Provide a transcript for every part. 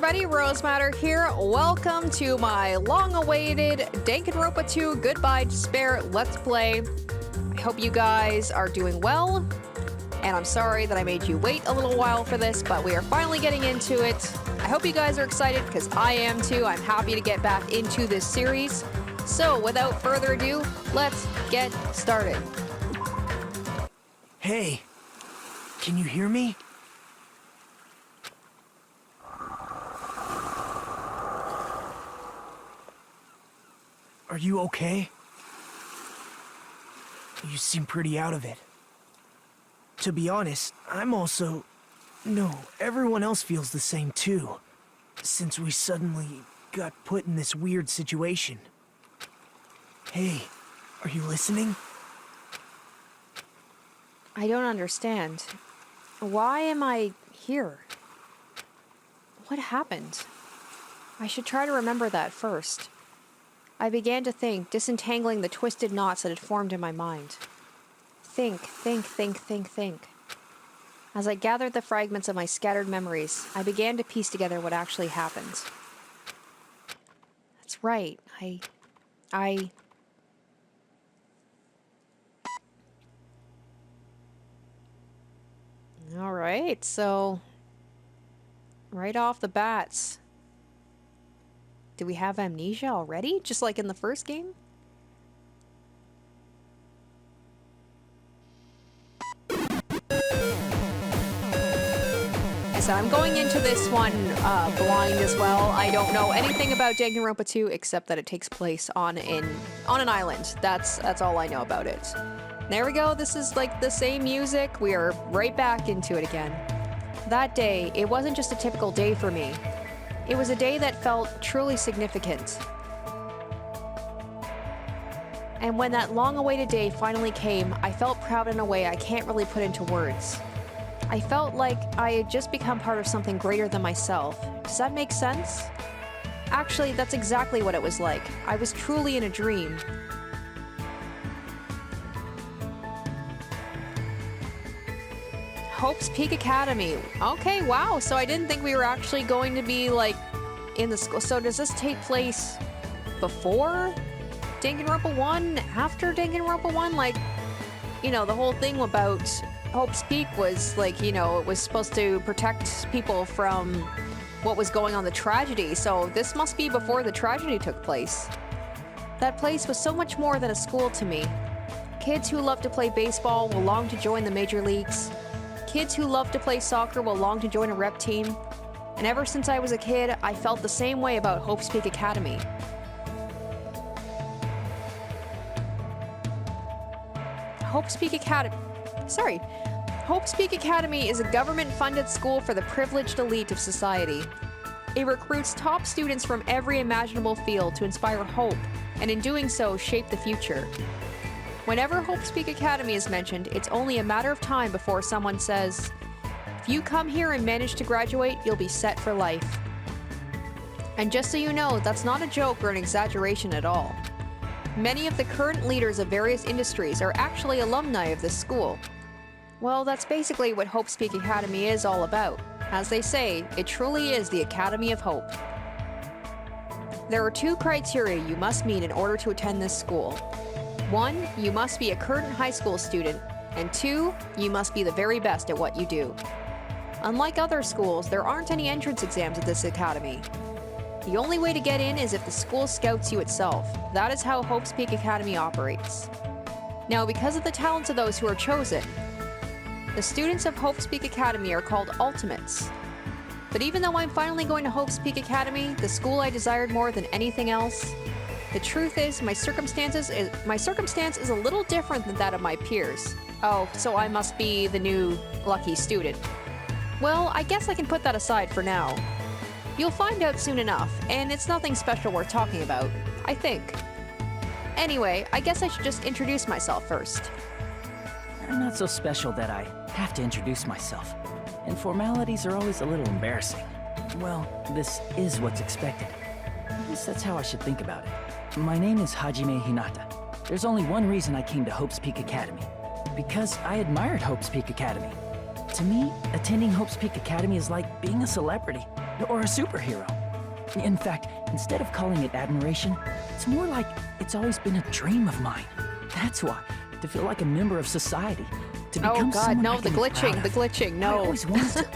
everybody, Rosematter here. Welcome to my long-awaited Danganronpa 2 Goodbye Despair Let's Play. I hope you guys are doing well, and I'm sorry that I made you wait a little while for this, but we are finally getting into it. I hope you guys are excited, because I am too. I'm happy to get back into this series. So, without further ado, let's get started. Hey, can you hear me? Are you okay? You seem pretty out of it. To be honest, I'm also... No, everyone else feels the same too. Since we suddenly got put in this weird situation. Hey, are you listening? I don't understand. Why am I here? What happened? I should try to remember that first. I began to think, disentangling the twisted knots that had formed in my mind. Think. As I gathered the fragments of my scattered memories, I began to piece together what actually happened. That's right, Alright, so... right off the bats... do we have amnesia already? Just like in the first game? So I'm going into this one blind as well. I don't know anything about Danganronpa 2 except that it takes place on an island. That's all I know about it. There we go. This is like the same music. We are right back into it again. That day, it wasn't just a typical day for me. It was a day that felt truly significant. And when that long-awaited day finally came, I felt proud in a way I can't really put into words. I felt like I had just become part of something greater than myself. Does that make sense? Actually, that's exactly what it was like. I was truly in a dream. Hope's Peak Academy. Okay, wow. So I didn't think we were actually going to be, like, in the school. So does this take place before Danganronpa 1? After Danganronpa 1? Like, you know, the whole thing about Hope's Peak was, like, you know, it was supposed to protect people from what was going on, the tragedy. So this must be before the tragedy took place. That place was so much more than a school to me. Kids who love to play baseball will long to join the major leagues. Kids who love to play soccer will long to join a rep team. And ever since I was a kid, I felt the same way about Hope's Peak Academy. Hope's Peak Academy is a government-funded school for the privileged elite of society. It recruits top students from every imaginable field to inspire hope, and in doing so, shape the future. Whenever Hope's Peak Academy is mentioned, it's only a matter of time before someone says, "If you come here and manage to graduate, you'll be set for life." And just so you know, that's not a joke or an exaggeration at all. Many of the current leaders of various industries are actually alumni of this school. Well, that's basically what Hope's Peak Academy is all about. As they say, it truly is the Academy of Hope. There are 2 criteria you must meet in order to attend this school. 1, you must be a current high school student, and 2, you must be the very best at what you do. Unlike other schools, there aren't any entrance exams at this academy. The only way to get in is if the school scouts you itself. That is how Hope's Peak Academy operates. Now, because of the talents of those who are chosen, the students of Hope's Peak Academy are called Ultimates. But even though I'm finally going to Hope's Peak Academy, the school I desired more than anything else, the truth is, my circumstance is a little different than that of my peers. Oh, so I must be the new lucky student. Well, I guess I can put that aside for now. You'll find out soon enough, and it's nothing special worth talking about, I think. Anyway, I guess I should just introduce myself first. I'm not so special that I have to introduce myself, and formalities are always a little embarrassing. Well, this is what's expected. At least that's how I should think about it. My name is Hajime Hinata. There's only one reason I came to Hope's Peak Academy. Because I admired Hope's Peak Academy. To me, attending Hope's Peak Academy is like being a celebrity. or a superhero. In fact, instead of calling it admiration, it's more like it's always been a dream of mine. That's why, to feel like a member of society, to become Oh god, someone no, I the can be proud glitching, the of. glitching, I no. always wanted to.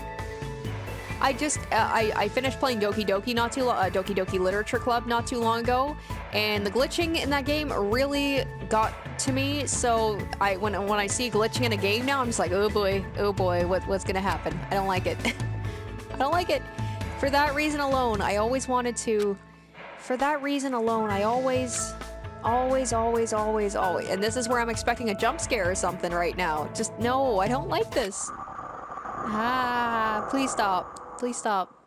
I finished playing Doki Doki Doki Doki Literature Club not too long ago, and the glitching in that game really got to me. So when I see glitching in a game now, I'm just like, oh boy, what's gonna happen? I don't like it. I don't like it. For that reason alone, I always wanted to. For that reason alone, I always, and this is where I'm expecting a jump scare or something right now. Just no, I don't like this. Ah, please stop. Please stop.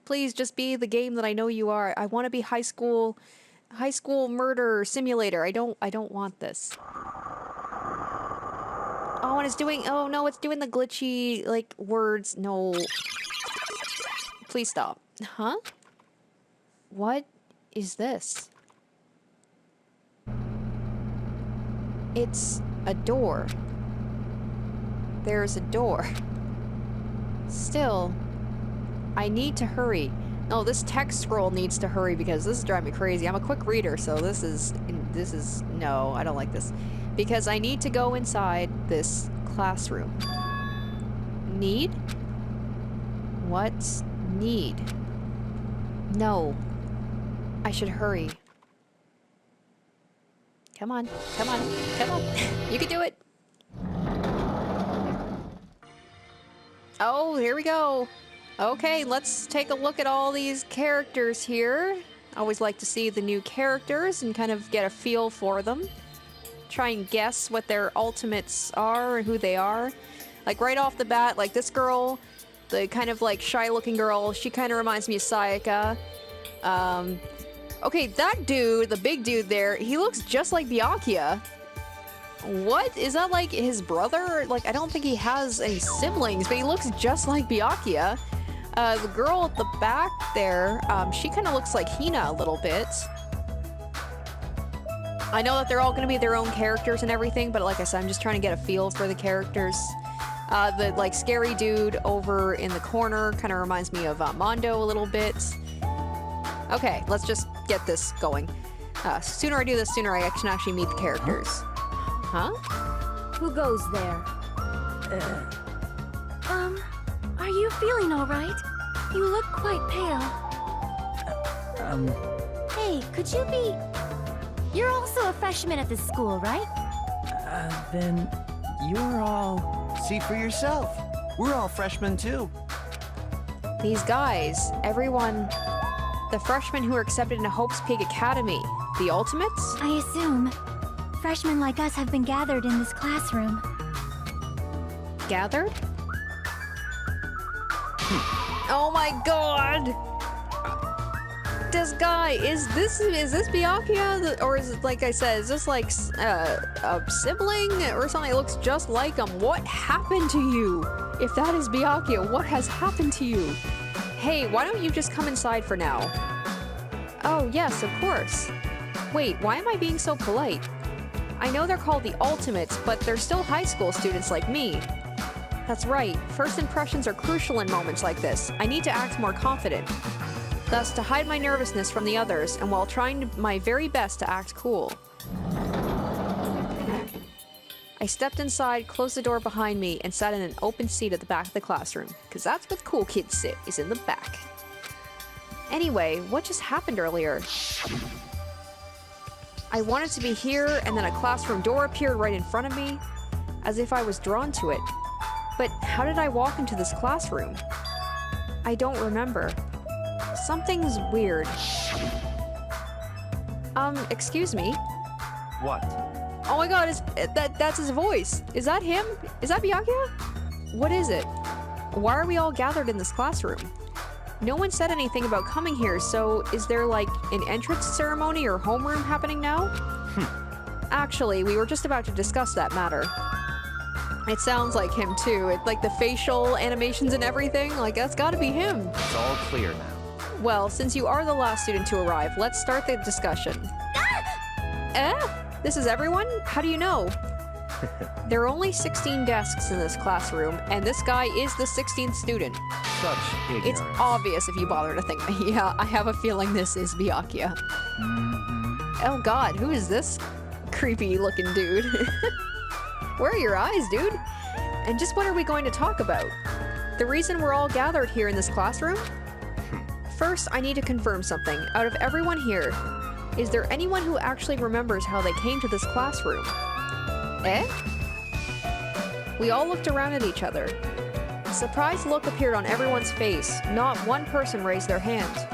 Please just be the game that I know you are. I want to be high school murder simulator. I don't want this. Oh, and it's doing, oh no, it's doing the glitchy, like, words. No. Please stop. Huh? What is this? It's a door. There's a door. Still, I need to hurry. No, this text scroll needs to hurry because this is driving me crazy. I'm a quick reader, so this is, no, I don't like this. Because I need to go inside this classroom. Need? What's need? No. I should hurry. Come on, come on, come on. You can do it. Oh, here we go. Okay, let's take a look at all these characters here. I always like to see the new characters and kind of get a feel for them. Try and guess what their ultimates are and who they are. Like right off the bat, like this girl, the kind of like shy looking girl, she kind of reminds me of Sayaka. Okay, that dude, the big dude there, he looks just like Byakuya. What? Is that like his brother? Like, I don't think he has any siblings, but he looks just like Byakuya. The girl at the back there, she kind of looks like Hina a little bit. I know that they're all going to be their own characters and everything, but like I said, I'm just trying to get a feel for the characters. The like scary dude over in the corner kind of reminds me of Mondo a little bit. Okay, let's just get this going. Sooner I do this, sooner I can actually meet the characters. Huh? Who goes there? Are you feeling all right? You look quite pale. Hey, could you be... You're also a freshman at this school, right? Then you're all... See for yourself. We're all freshmen too. These guys, everyone, the freshmen who are accepted into Hope's Peak Academy, the Ultimates? I assume. Freshmen like us have been gathered in this classroom. Gathered? Oh my god! This guy, is this Byakuya? Or is it, like I said, is this like a sibling or something that looks just like him? What happened to you? If that is Byakuya, what has happened to you? Hey, why don't you just come inside for now? Oh, yes, of course. Wait, why am I being so polite? I know they're called the Ultimates, but they're still high school students like me. That's right, first impressions are crucial in moments like this. I need to act more confident. Thus, to hide my nervousness from the others, and while trying my very best to act cool. I stepped inside, closed the door behind me, and sat in an open seat at the back of the classroom, because that's where the cool kids sit, is in the back. Anyway, what just happened earlier? I wanted to be here, and then a classroom door appeared right in front of me, as if I was drawn to it. But how did I walk into this classroom? I don't remember. Something's weird. Excuse me? What? Oh my god, that's his voice. Is that him? Is that Byakuya? What is it? Why are we all gathered in this classroom? No one said anything about coming here, so is there like an entrance ceremony or homeroom happening now? Actually, we were just about to discuss that matter. It sounds like him too. Like the facial animations and everything, like that's gotta be him. It's all clear now. Well, since you are the last student to arrive, let's start the discussion. This is everyone? How do you know? There are only 16 desks in this classroom, and this guy is the 16th student. Such ignorance. It's obvious if you bother to think. Yeah, I have a feeling this is Byakuya. Oh god, who is this creepy looking dude? Where are your eyes, dude? And just what are we going to talk about? The reason we're all gathered here in this classroom? First, I need to confirm something. Out of everyone here, is there anyone who actually remembers how they came to this classroom? Eh? We all looked around at each other. A surprised look appeared on everyone's face. Not one person raised their hand.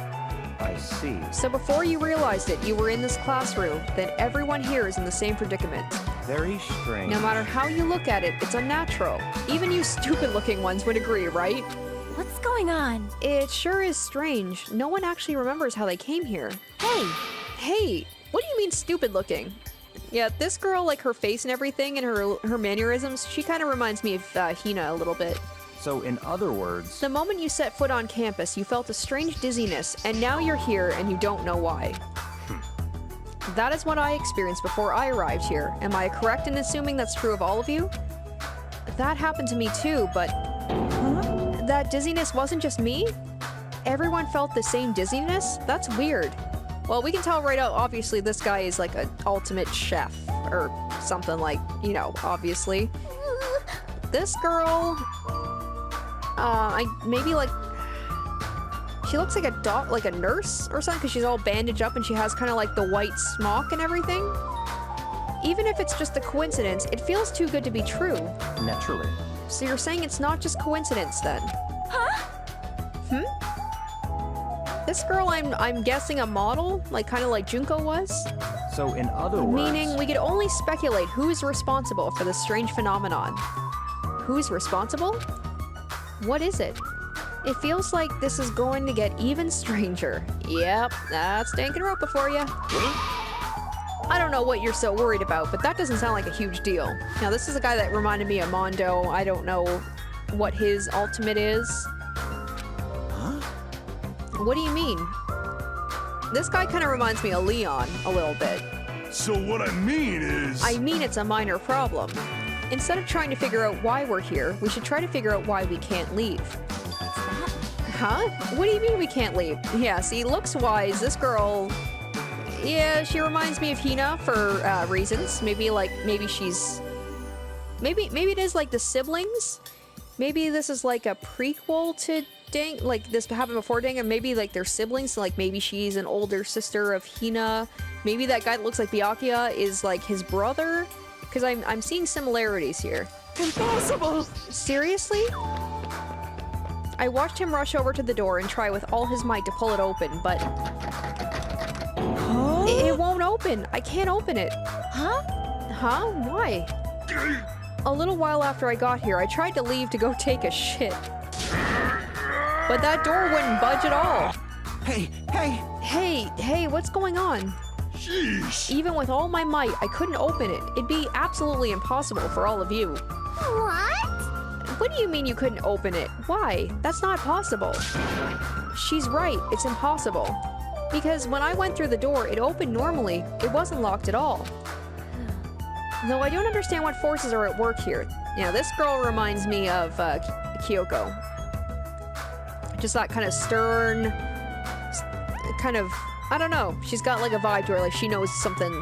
I see. So before you realized it, you were in this classroom, then everyone here is in the same predicament. Very strange. No matter how you look at it, it's unnatural. Even you stupid-looking ones would agree, right? What's going on? It sure is strange. No one actually remembers how they came here. Hey, Hey, what do you mean stupid-looking? Yeah, this girl, like her face and everything and her mannerisms, she kind of reminds me of Hina a little bit. So in other words, The moment you set foot on campus, you felt a strange dizziness, and now you're here and you don't know why. That is what I experienced before I arrived here. Am I correct in assuming that's true of all of you? That happened to me too, but... That dizziness wasn't just me? Everyone felt the same dizziness? That's weird. Well, we can tell right out, obviously, this guy is like an ultimate chef, or something like, you know, obviously. This girl... maybe like... She looks like a nurse or something, because she's all bandaged up and she has kind of like the white smock and everything. Even if it's just a coincidence, it feels too good to be true. naturally. So you're saying it's not just coincidence then? This girl, I'm guessing a model, like kind of like Junko was? So in other words, Meaning we could only speculate who's responsible for this strange phenomenon. Who's responsible? What is it? It feels like this is going to get even stranger. Yep, that's Danganronpa for you. I don't know what you're so worried about, but that doesn't sound like a huge deal. Now, this is a guy that reminded me of Mondo. I don't know what his ultimate is. Huh? What do you mean? This guy kind of reminds me of Leon a little bit. So what I mean is... I mean it's a minor problem. Instead of trying to figure out why we're here, we should try to figure out why we can't leave. Huh? What do you mean we can't leave? Yeah, see, looks-wise, this girl... Yeah, she reminds me of Hina for reasons. Maybe she's... Maybe it is like the siblings? Maybe this is like a prequel to like this happened before Dangan. Maybe like they're siblings, so like maybe she's an older sister of Hina. Maybe that guy that looks like Byakuya is like his brother. Because I'm seeing similarities here. Impossible! Seriously? I watched him rush over to the door and try with all his might to pull it open, but... It won't open. I can't open it. huh? Huh? Why? A little while after I got here, I tried to leave to go take a shit. But that door wouldn't budge at all. Hey, Hey, what's going on? Sheesh. Even with all my might, I couldn't open it. It'd be absolutely impossible for all of you. What? What do you mean you couldn't open it? Why? That's not possible. She's right, it's impossible. Because when I went through the door, it opened normally. It wasn't locked at all. Though I don't understand what forces are at work here. You know, this girl reminds me of Kyoko. Just that kind of stern, kind of, I don't know. She's got like a vibe to her, like she knows something.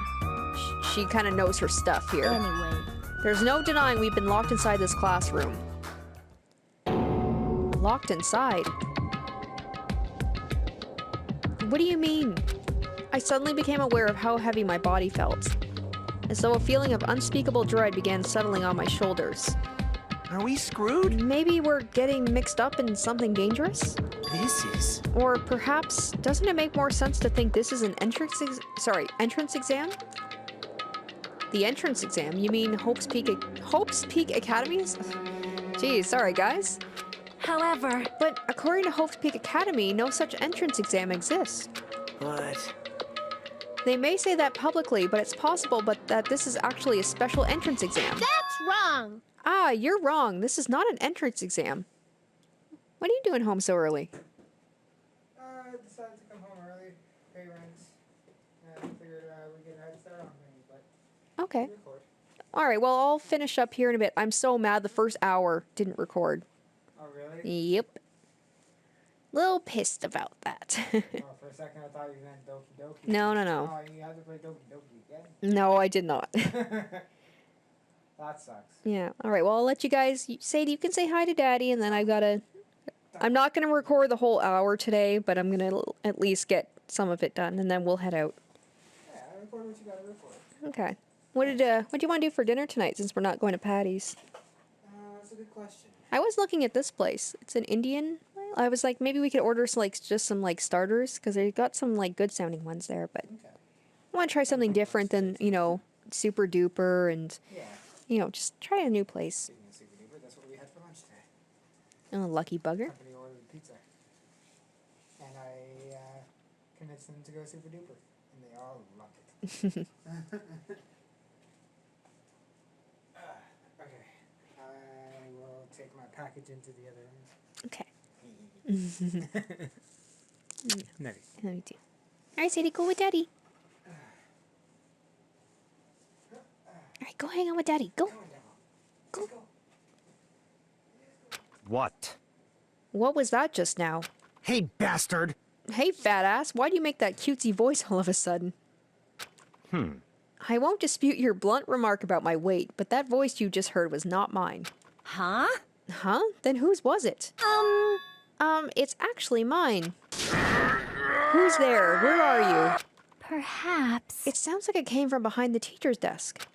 She kind of knows her stuff here. Anyway. There's no denying we've been locked inside this classroom. Locked inside? What do you mean? I suddenly became aware of how heavy my body felt, as though a feeling of unspeakable dread began settling on my shoulders. are we screwed? Maybe we're getting mixed up in something dangerous? This is... Or perhaps, doesn't it make more sense to think this is an entrance exam? The entrance exam? You mean Hope's Peak Academies? Geez, sorry guys. However, But according to Hope's Peak Academy, no such entrance exam exists. But... They may say that publicly, but it's possible that this is actually a special entrance exam. that's wrong. Ah, you're wrong. This is not an entrance exam. What are you doing home so early? I decided to come home early, pay rent, and figured we could head start on things, but Okay. record. Alright, well, I'll finish up here in a bit. I'm so mad the first hour didn't record. Oh, really? Yep. Little pissed about that. Oh, for a second I thought you meant Doki Doki. No, no, no. Oh, you have to play Doki Doki again? No, I did not. That sucks. Yeah. Alright, well, I'll let you guys... Sadie, you can say hi to Daddy, and then I've gotta... I'm not gonna record the whole hour today, but I'm gonna at least get some of it done, and then we'll head out. Yeah, record what you gotta record. Okay. What do you want to do for dinner tonight, since we're not going to Patty's? That's a good question. I was looking at this place. It's an Indian. I was like, maybe we could order some, like, just some, like, starters, because they got some, like, good sounding ones there, but Okay. I want to try something different than, you know, Super Duper and, Yeah. you know, just try a new place. Speaking of Super Duper, that's what we had for lunch today. Oh, lucky bugger. Company ordered pizza. And I convinced them to go Super Duper. And they all loved it. Okay. I will take my package into the other room. Okay. Maybe. Let me do. Alright, Sadie, go with Daddy. Alright, go hang out with Daddy. Go. Go. What? What was that just now? Hey, bastard! Hey, fat ass, why'd you make that cutesy voice all of a sudden? I won't dispute your blunt remark about my weight, but that voice you just heard was not mine. Huh? Huh? Then whose was it? It's actually mine. Who's there? Where are you? Perhaps. It sounds like it came from behind the teacher's desk.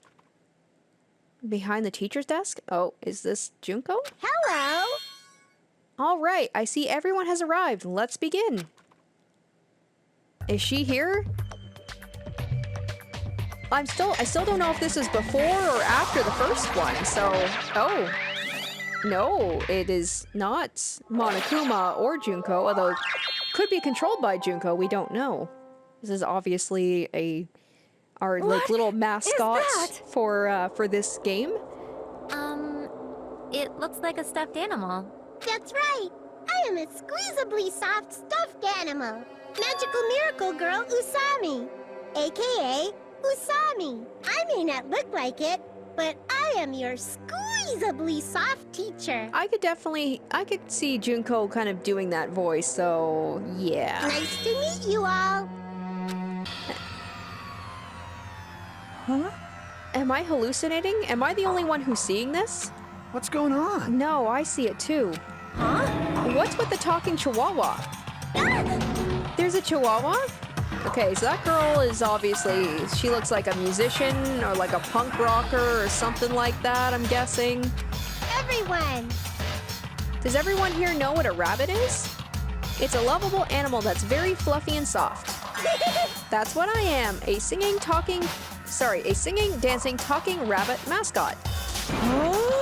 Behind the teacher's desk? Oh, is this Junko? Hello? All right, I see everyone has arrived. Let's begin. Is she here? I still don't know if this is before or after the first one, so... Oh. No, it is not Monokuma or Junko, although it could be controlled by Junko, we don't know. This is obviously our like little mascot for this game. It looks like a stuffed animal. That's right. I am a squeezably soft stuffed animal. Magical miracle girl Usami, aka Usami. I may not look like it, but I am your squeezably soft teacher. I could see Junko kind of doing that voice, so yeah. Nice to meet you all. Huh? Am I hallucinating? Am I the only one who's seeing this? What's going on? No, I see it too. Huh? What's with the talking chihuahua? There's a chihuahua? Okay, so that girl is obviously, she looks like a musician or like a punk rocker or something like that, I'm guessing. Everyone. Does everyone here know what a rabbit is? It's a lovable animal that's very fluffy and soft. That's what I am, a singing, dancing, talking rabbit mascot.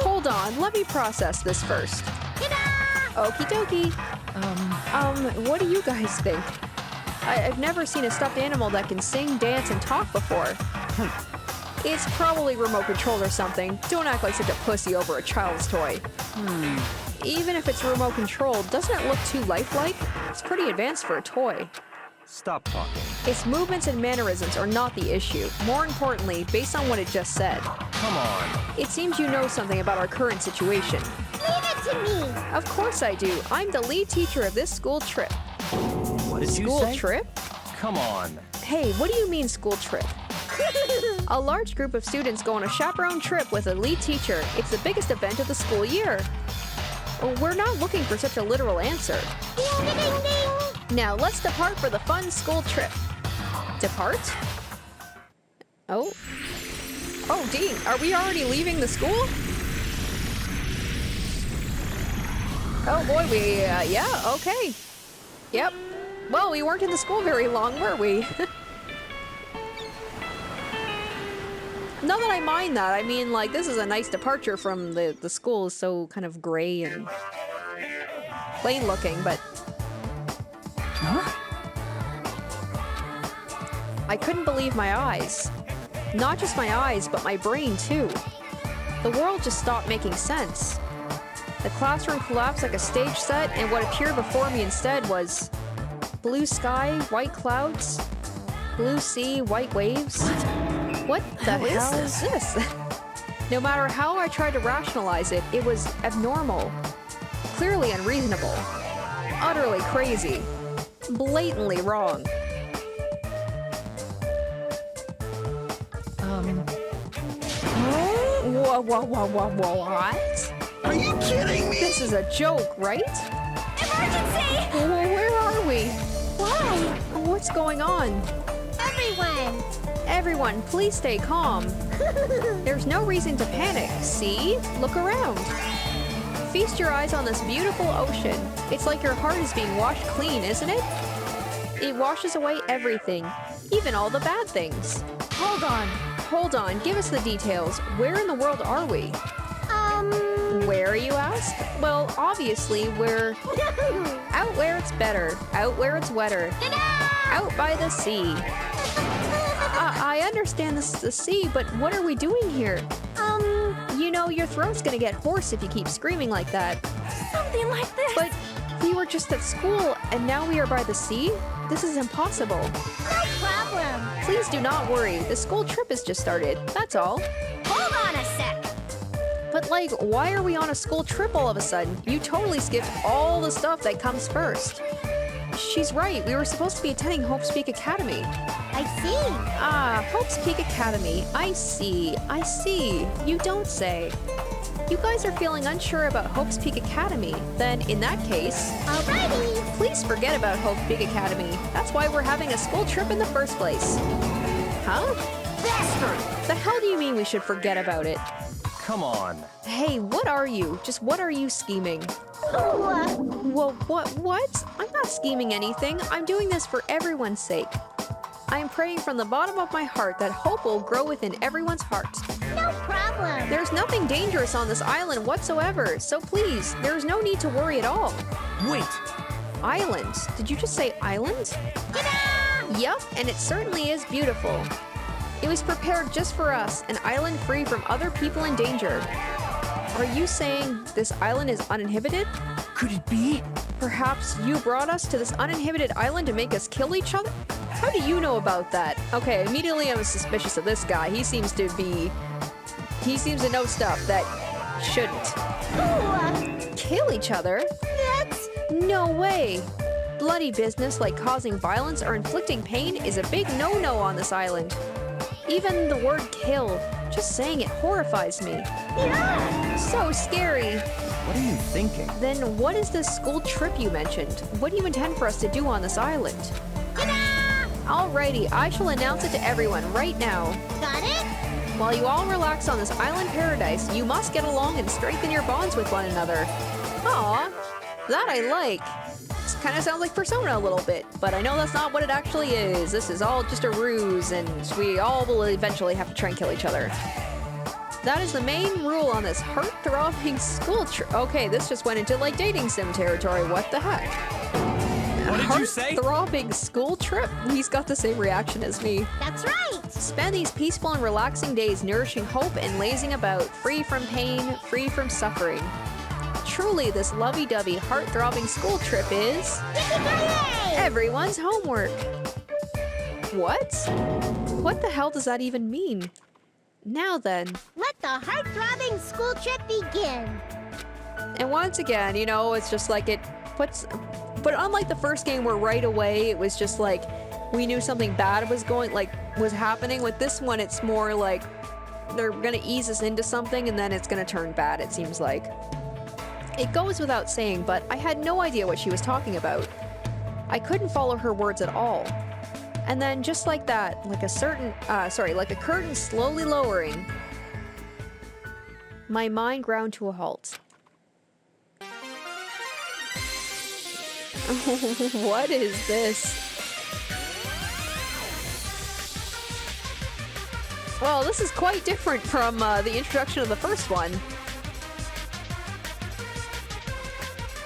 Hold on, let me process this first. Okie dokie. What do you guys think? I've never seen a stuffed animal that can sing, dance, and talk before. It's probably remote controlled or something. Don't act like such a pussy over a child's toy. Even if it's remote controlled, doesn't it look too lifelike? It's pretty advanced for a toy. Stop talking. Its movements and mannerisms are not the issue. More importantly, based on what it just said, Come on. it seems you know something about our current situation. Leave it to me. Of course I do. I'm the lead teacher of this school trip. What did you School say? trip? Come on. Hey, what do you mean school trip? A large group of students go on a chaperone trip with a lead teacher. It's the biggest event of the school year. We're not looking for such a literal answer. Ding, ding, ding, ding. Now let's depart for the fun school trip. Depart? Oh. Oh, Dean, are we already leaving the school? Oh boy, yeah, okay. Yep. Well, we weren't in the school very long, were we? Not that I mind that. I mean, like, this is a nice departure from the school. Is so kind of gray and plain looking, but... Huh? I couldn't believe my eyes. Not just my eyes, but my brain, too. The world just stopped making sense. The classroom collapsed like a stage set, and what appeared before me instead was... blue sky, white clouds, blue sea, white waves. What the hell is this? No matter how I tried to rationalize it, it was abnormal. Clearly unreasonable. Utterly crazy. Blatantly wrong. What? Are you kidding me? This is a joke, right? Emergency! Where are we? Why? What's going on? Everyone! Everyone, please stay calm. There's no reason to panic, see? Look around. Feast your eyes on this beautiful ocean. It's like your heart is being washed clean, isn't it? It washes away everything, even all the bad things. Hold on, give us the details. Where in the world are we? Where, you ask? Well, obviously, we're out where it's better, out where it's wetter, out by the sea. I understand this is the sea, but what are we doing here? You know, your throat's gonna get hoarse if you keep screaming like that. Something like this. But we were just at school, and now we are by the sea? This is impossible. No problem! Please do not worry. The school trip has just started. That's all. Hold on a sec. But like, why are we on a school trip all of a sudden? You totally skipped all the stuff that comes first. She's right. We were supposed to be attending Hope's Peak Academy. I see! Ah, Hope's Peak Academy. I see. I see. You don't say. You guys are feeling unsure about Hope's Peak Academy. Then, in that case, Alrighty! please forget about Hope's Peak Academy. That's why we're having a school trip in the first place. Huh? Bastard! The hell do you mean we should forget about it? Come on. Hey, what are you? Just what are you scheming? Well, what? I'm not scheming anything. I'm doing this for everyone's sake. I am praying from the bottom of my heart that hope will grow within everyone's heart. No problem! There's nothing dangerous on this island whatsoever, so please, there's no need to worry at all. Wait! Island? Did you just say island? Yup, and it certainly is beautiful. It was prepared just for us, an island free from other people in danger. Are you saying this island is uninhibited? Could it be? Perhaps you brought us to this uninhibited island to make us kill each other? How do you know about that? Okay, immediately I'm suspicious of this guy. He seems to know stuff that shouldn't. Kill each other? No way! Bloody business like causing violence or inflicting pain is a big no-no on this island. Even the word kill, just saying it horrifies me. So scary. What are you thinking? Then what is this school trip you mentioned? What do you intend for us to do on this island? Alrighty, I shall announce it to everyone right now. Got it? While you all relax on this island paradise, you must get along and strengthen your bonds with one another. Aw, that I like. This kind of sounds like Persona a little bit, but I know that's not what it actually is. This is all just a ruse, and we all will eventually have to try and kill each other. That is the main rule on this heart-throbbing school trip. Okay, this just went into like dating sim territory. What the heck? What did you say? Heart-throbbing school trip? He's got the same reaction as me. That's right! Spend these peaceful and relaxing days nourishing hope and lazing about, free from pain, free from suffering. Truly, this lovey-dovey, heart-throbbing school trip is everyone's homework. What? What the hell does that even mean? Now then. Let the heart-throbbing school trip begin! And once again, you know, it's just like it puts... But unlike the first game where right away it was just like we knew something bad was happening, with this one it's more like they're gonna ease us into something and then it's gonna turn bad, it seems like. It goes without saying, but I had no idea what she was talking about. I couldn't follow her words at all. And then just like that, like a curtain slowly lowering, my mind ground to a halt. What is this? Well, this is quite different from the introduction of the first one.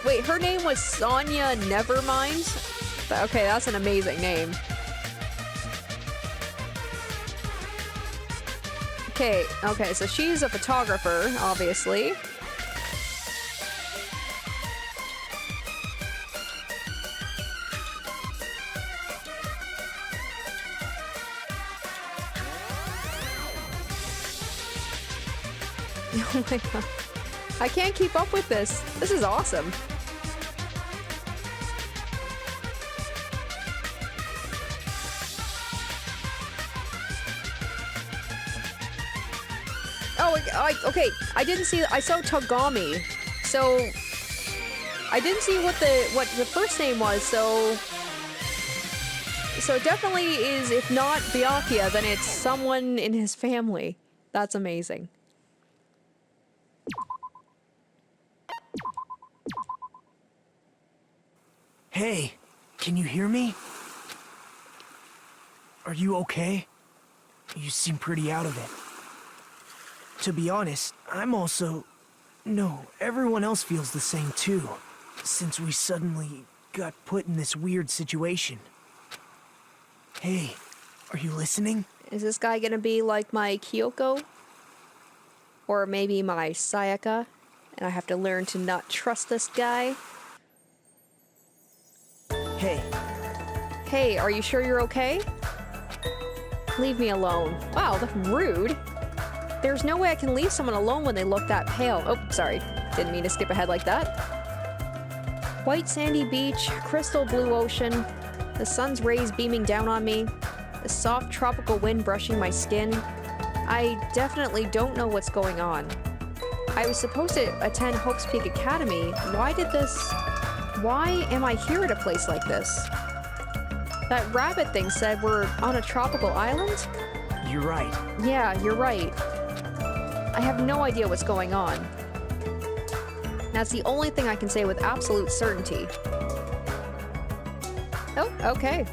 Wait, her name was Sonia Nevermind? Okay, that's an amazing name. Okay, so she's a photographer, obviously. Oh my god. I can't keep up with this. This is awesome. Oh, okay. I didn't see. I saw Togami, so I didn't see what the first name was. So it definitely is. If not Byakuya, then it's someone in his family. That's amazing. Hey, can you hear me? Are you okay? You seem pretty out of it. To be honest, I'm also... No, everyone else feels the same too, since we suddenly got put in this weird situation. Hey, are you listening? Is this guy gonna be like my Kyoko? Or maybe my Sayaka? And I have to learn to not trust this guy? Hey. Hey, are you sure you're okay? Leave me alone. Wow, that's rude. There's no way I can leave someone alone when they look that pale. Oh, sorry. Didn't mean to skip ahead like that. White sandy beach, crystal blue ocean, the sun's rays beaming down on me, the soft tropical wind brushing my skin. I definitely don't know what's going on. I was supposed to attend Hope's Peak Academy. Why am I here at a place like this? That rabbit thing said we're on a tropical island? You're right. Yeah, you're right. I have no idea what's going on. That's the only thing I can say with absolute certainty. Oh, okay.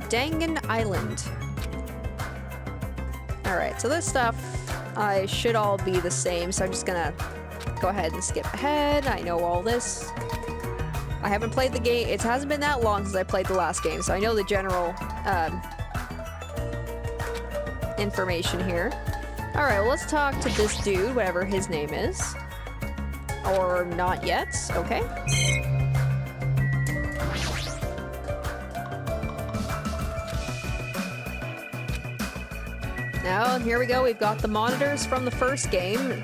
Dangan Island. Alright, so this stuff should all be the same, so I'm just gonna go ahead and skip ahead. I know all this. I haven't played the game. It hasn't been that long since I played the last game, so I know the general information here. Alright, well, let's talk to this dude, whatever his name is. Or not yet. Okay. Now, here we go. We've got the monitors from the first game.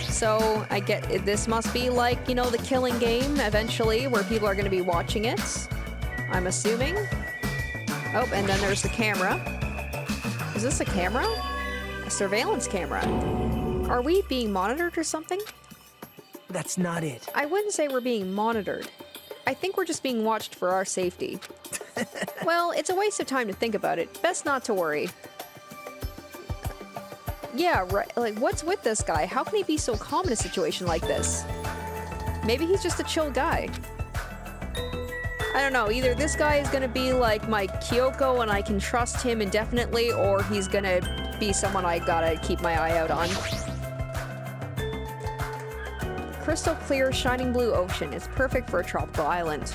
So, I get this must be like, you know, the killing game eventually, where people are going to be watching it. I'm assuming. Oh, and then there's the camera. Is this a camera? A surveillance camera. Are we being monitored or something? That's not it. I wouldn't say we're being monitored. I think we're just being watched for our safety. Well, it's a waste of time to think about it. Best not to worry. Yeah, right. Like, what's with this guy? How can he be so calm in a situation like this? Maybe he's just a chill guy. I don't know. Either this guy is gonna be like my Kyoko and I can trust him indefinitely, or he's gonna be someone I gotta keep my eye out on. Crystal clear, shining blue ocean. It's perfect for a tropical island.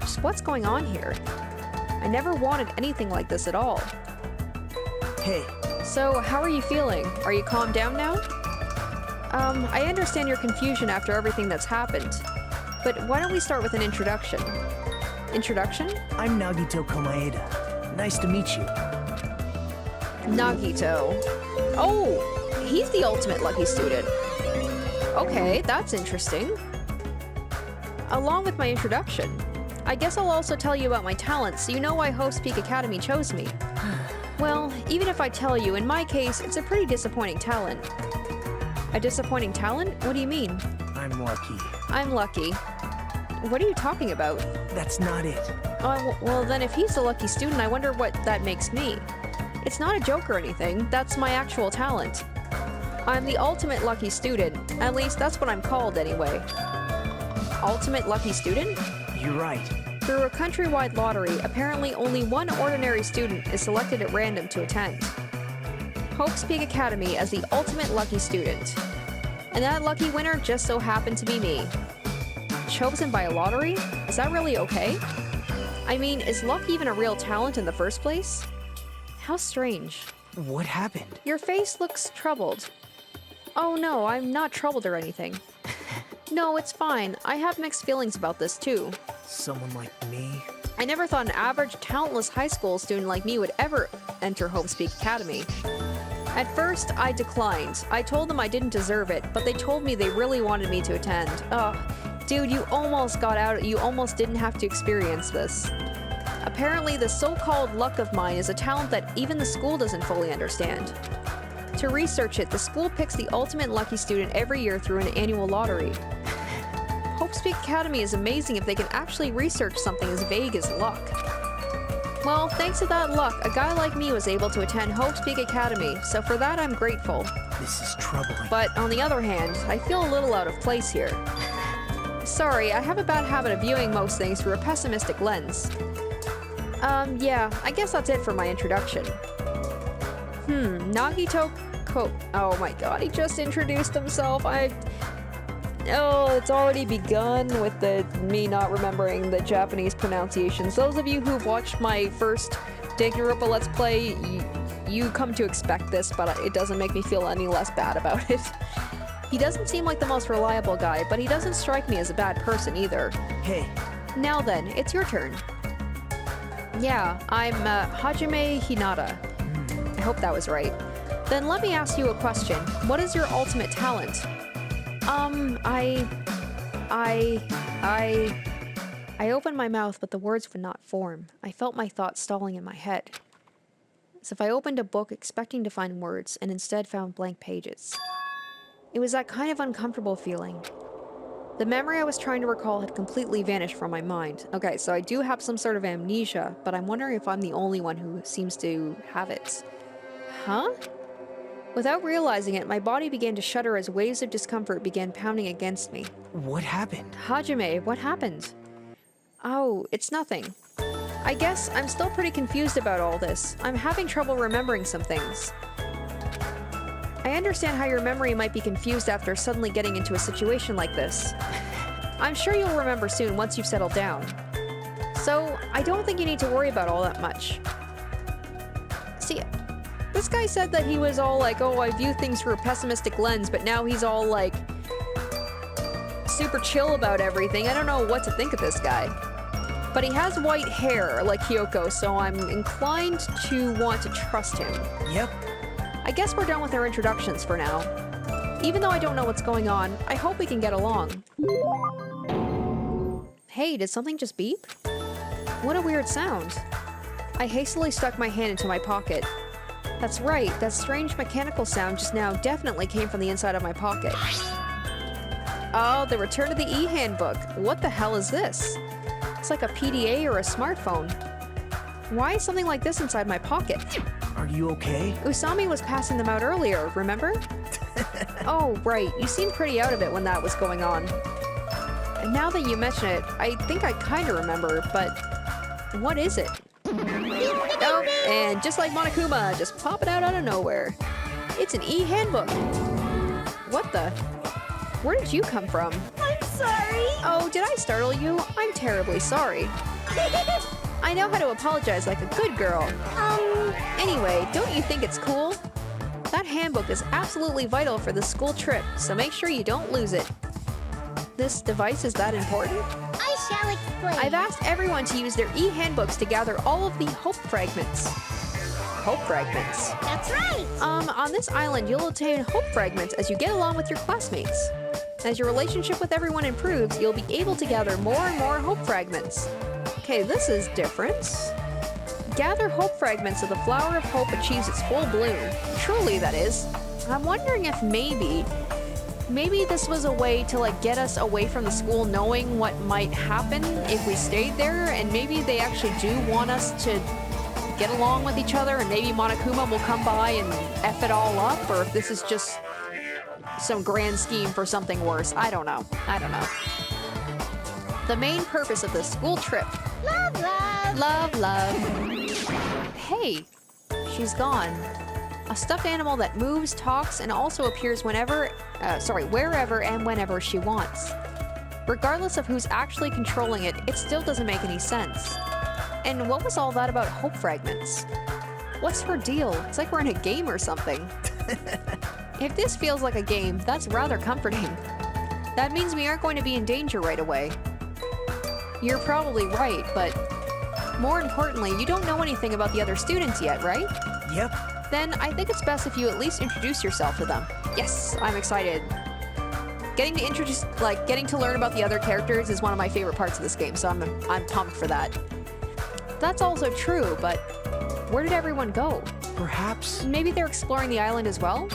Just what's going on here? I never wanted anything like this at all. Hey. So, how are you feeling? Are you calmed down now? I understand your confusion after everything that's happened. But why don't we start with an introduction? Introduction? I'm Nagito Komaeda. Nice to meet you. Nagito. Oh, he's the ultimate lucky student. Okay, that's interesting. Along with my introduction, I guess I'll also tell you about my talents so you know why Hope's Peak Academy chose me. Well, even if I tell you, in my case, it's a pretty disappointing talent. A disappointing talent? What do you mean? I'm lucky. I'm lucky. What are you talking about? That's not it. Well, then if he's the lucky student, I wonder what that makes me. It's not a joke or anything. That's my actual talent. I'm the ultimate lucky student. At least that's what I'm called anyway. Ultimate lucky student? You're right. Through a countrywide lottery, apparently only one ordinary student is selected at random to attend Hope's Peak Academy as the ultimate lucky student. And that lucky winner just so happened to be me. Chosen by a lottery? Is that really okay? I mean, is luck even a real talent in the first place? How strange. What happened? Your face looks troubled. Oh no, I'm not troubled or anything. No, it's fine. I have mixed feelings about this too. Someone like me? I never thought an average, talentless high school student like me would ever enter Hope's Peak Academy. At first, I declined. I told them I didn't deserve it, but they told me they really wanted me to attend. Ugh. Dude, you almost got out. You almost didn't have to experience this. Apparently, the so-called luck of mine is a talent that even the school doesn't fully understand. To research it, the school picks the ultimate lucky student every year through an annual lottery. Hope's Peak Academy is amazing if they can actually research something as vague as luck. Well, thanks to that luck, a guy like me was able to attend Hope's Peak Academy, so for that I'm grateful. This is troubling. But on the other hand, I feel a little out of place here. Sorry, I have a bad habit of viewing most things through a pessimistic lens. Yeah, I guess that's it for my introduction. Nagito oh my god, he just introduced himself. Oh, it's already begun with me not remembering the Japanese pronunciations. Those of you who've watched my first Danganronpa Let's Play, you come to expect this, but it doesn't make me feel any less bad about it. He doesn't seem like the most reliable guy, but he doesn't strike me as a bad person either. Hey. Now then, it's your turn. Yeah, I'm Hajime Hinata. I hope that was right. Then let me ask you a question. What is your ultimate talent? I opened my mouth, but the words would not form. I felt my thoughts stalling in my head. As if I opened a book expecting to find words, and instead found blank pages. It was that kind of uncomfortable feeling. The memory I was trying to recall had completely vanished from my mind. Okay, so I do have some sort of amnesia, but I'm wondering if I'm the only one who seems to have it. Huh? Without realizing it, my body began to shudder as waves of discomfort began pounding against me. What happened? Hajime, what happened? Oh, it's nothing. I guess I'm still pretty confused about all this. I'm having trouble remembering some things. I understand how your memory might be confused after suddenly getting into a situation like this. I'm sure you'll remember soon once you've settled down. So, I don't think you need to worry about all that much. See, this guy said that he was all like, oh, I view things through a pessimistic lens, but now he's all like super chill about everything. I don't know what to think of this guy. But he has white hair like Kyoko, so I'm inclined to want to trust him. Yep. I guess we're done with our introductions for now. Even though I don't know what's going on, I hope we can get along. Hey, did something just beep? What a weird sound. I hastily stuck my hand into my pocket. That's right, that strange mechanical sound just now definitely came from the inside of my pocket. Oh, the return of the e-handbook. What the hell is this? It's like a PDA or a smartphone. Why is something like this inside my pocket? Are you okay? Usami was passing them out earlier, remember? Oh, right. You seemed pretty out of it when that was going on. And now that you mention it, I think I kinda remember, but what is it? Oh, and just like Monokuma, just popping out of nowhere. It's an e-handbook. What the? Where did you come from? I'm sorry. Oh, did I startle you? I'm terribly sorry. I know how to apologize like a good girl. Anyway, don't you think it's cool? That handbook is absolutely vital for the school trip, so make sure you don't lose it. This device is that important? I shall explain. I've asked everyone to use their e-handbooks to gather all of the hope fragments. Hope fragments? That's right. On this island, you'll obtain hope fragments as you get along with your classmates. As your relationship with everyone improves, you'll be able to gather more and more hope fragments. Okay, this is different. Gather hope fragments so the flower of hope achieves its full bloom. Truly, that is. I'm wondering if maybe this was a way to like get us away from the school knowing what might happen if we stayed there, and maybe they actually do want us to get along with each other, and maybe Monokuma will come by and F it all up, or if this is just some grand scheme for something worse. I don't know. The main purpose of the school trip. Love, love. Love, love. Hey, she's gone. A stuffed animal that moves, talks, and also appears wherever and whenever she wants. Regardless of who's actually controlling it, it still doesn't make any sense. And what was all that about hope fragments? What's her deal? It's like we're in a game or something. If this feels like a game, that's rather comforting. That means we aren't going to be in danger right away. You're probably right, but more importantly, you don't know anything about the other students yet, right? Yep. then I think it's best if you at least introduce yourself to them. Yes, I'm excited. Getting to learn about the other characters is one of my favorite parts of this game, so I'm pumped for that. That's also true, but where did everyone go? Perhaps... Maybe they're exploring the island as well?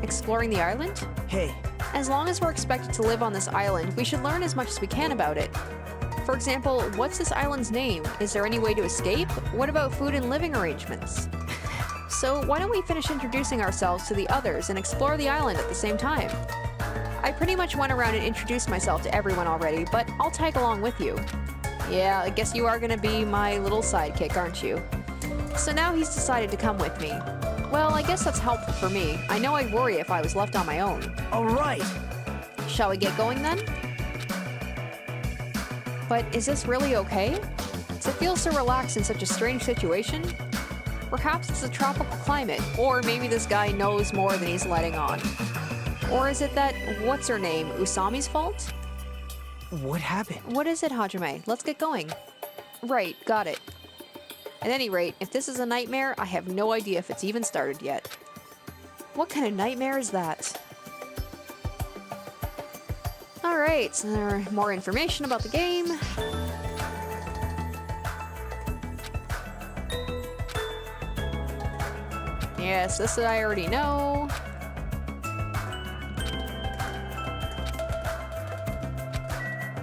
Exploring the island? Hey, As long as we're expected to live on this island, we should learn as much as we can about it. For example, what's this island's name? Is there any way to escape? What about food and living arrangements? So why don't we finish introducing ourselves to the others and explore the island at the same time? I pretty much went around and introduced myself to everyone already, but I'll tag along with you. Yeah, I guess you are gonna be my little sidekick, aren't you? So now he's decided to come with me. Well, I guess that's helpful for me. I know I'd worry if I was left on my own. all right. Shall we get going then? But is this really okay? Does it feel so relaxed in such a strange situation? Perhaps it's a tropical climate, or maybe this guy knows more than he's letting on. Or is it that, what's her name, Usami's fault? What happened? What is it, Hajime? Let's get going. Right, got it. At any rate, if this is a nightmare, I have no idea if it's even started yet. What kind of nightmare is that? Alright, so more information about the game. Yes, this I already know.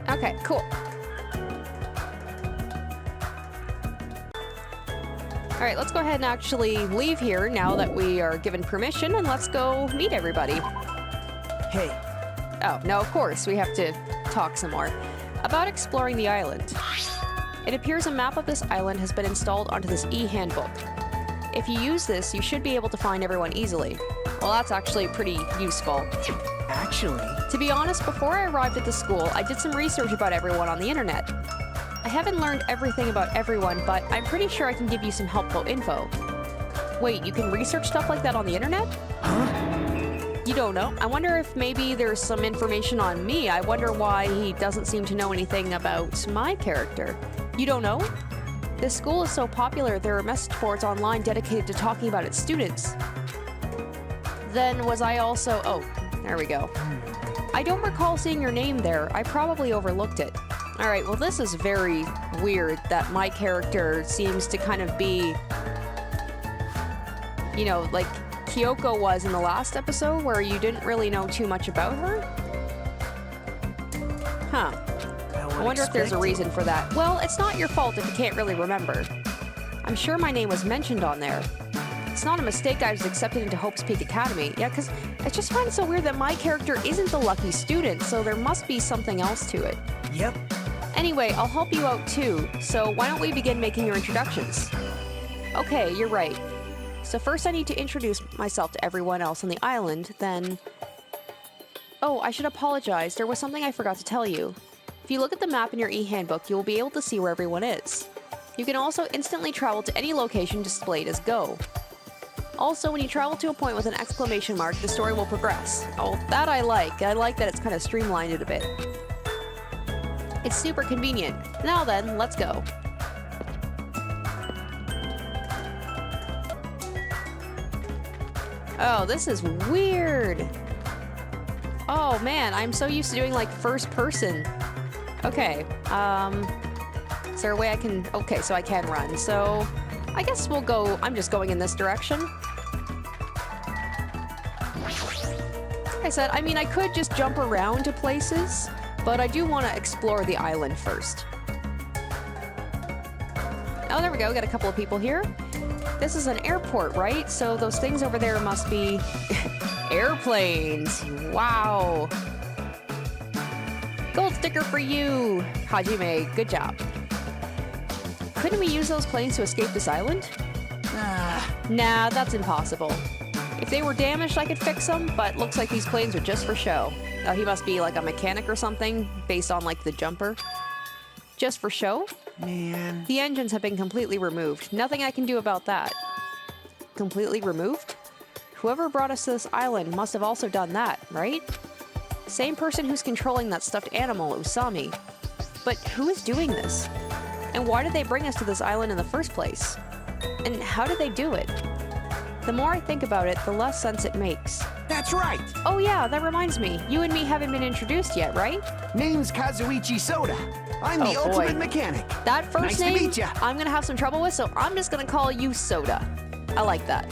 Okay, cool. Alright, let's go ahead and actually leave here now that we are given permission, and let's go meet everybody. Hey, Oh, no, of course, we have to talk some more. About exploring the island. It appears a map of this island has been installed onto this e-handbook. If you use this, you should be able to find everyone easily. Well, that's actually pretty useful. actually... To be honest, before I arrived at the school, I did some research about everyone on the internet. I haven't learned everything about everyone, but I'm pretty sure I can give you some helpful info. Wait, you can research stuff like that on the internet? Huh? You don't know? I wonder if maybe there's some information on me. I wonder why he doesn't seem to know anything about my character. You don't know? This school is so popular, there are message boards online dedicated to talking about its students. Then was I also... Oh, there we go. I don't recall seeing your name there. I probably overlooked it. Alright, well this is very weird that my character seems to kind of be... You know, like Kyoko was in the last episode, where you didn't really know too much about her? Huh. I wonder if there's a reason for that. Well, it's not your fault if you can't really remember. I'm sure my name was mentioned on there. It's not a mistake I was accepted into Hope's Peak Academy. Yeah, because I just find it so weird that my character isn't the lucky student, so there must be something else to it. Yep. Anyway, I'll help you out too, so why don't we begin making your introductions? Okay, you're right. So first I need to introduce myself to everyone else on the island, then... Oh, I should apologize, there was something I forgot to tell you. If you look at the map in your e-handbook, you will be able to see where everyone is. You can also instantly travel to any location displayed as Go. Also, when you travel to a point with an exclamation mark, the story will progress. Oh, that I like. I like that it's kind of streamlined it a bit. It's super convenient. Now then, let's go. Oh, this is weird. Oh man, I'm so used to doing like first person. Okay, is there a way I can... Okay, so I can run. So, I guess we'll go... I'm just going in this direction. Like I said, I mean, I could just jump around to places, but I do want to explore the island first. Oh, there we go. Got a couple of people here. This is an airport, right? So those things over there must be airplanes. Wow. Gold sticker for you, Hajime. Good job. Couldn't we use those planes to escape this island? Nah, that's impossible. If they were damaged, I could fix them, but looks like these planes are just for show. Oh, he must be like a mechanic or something, based on like the jumper. Just for show? Man. The engines have been completely removed. Nothing I can do about that. Completely removed? Whoever brought us to this island must have also done that, right? Same person who's controlling that stuffed animal, Usami. But who is doing this? And why did they bring us to this island in the first place? And how did they do it? The more I think about it, the less sense it makes. That's right. Oh yeah, that reminds me. You and me haven't been introduced yet, right? Name's Kazuichi Soda. I'm the Oh, boy. ultimate mechanic. That first Nice to name, meet ya. I'm gonna have some trouble with, so I'm just gonna call you Soda. I like that.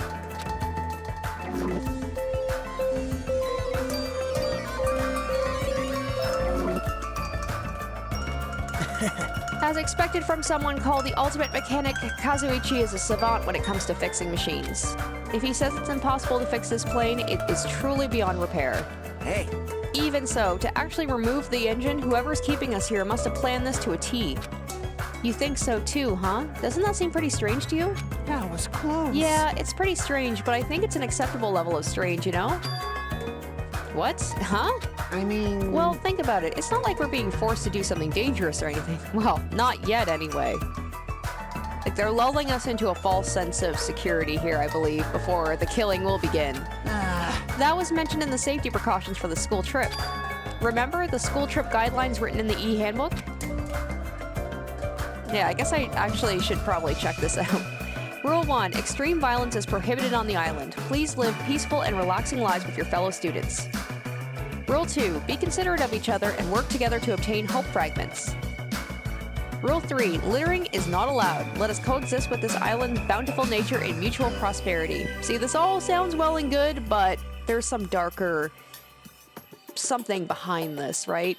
As expected from someone called the ultimate mechanic, Kazuichi is a savant when it comes to fixing machines. If he says it's impossible to fix this plane, it is truly beyond repair. Hey, Even so, to actually remove the engine, whoever's keeping us here must have planned this to a T. You think so too, huh? Doesn't that seem pretty strange to you? that was close. Yeah, it's pretty strange, but I think it's an acceptable level of strange, you know? What? Huh? I mean... Well, think about it. It's not like we're being forced to do something dangerous or anything. Well, not yet anyway. Like, they're lulling us into a false sense of security here, I believe, before the killing will begin. That was mentioned in the safety precautions for the school trip. Remember the school trip guidelines written in the e-handbook? Yeah, I guess I actually should probably check this out. Rule 1. Extreme violence is prohibited on the island. Please live peaceful and relaxing lives with your fellow students. Rule 2. Be considerate of each other and work together to obtain hope fragments. Rule 3. Littering is not allowed. Let us coexist with this island's bountiful nature and mutual prosperity. See, this all sounds well and good, but there's some darker something behind this, right?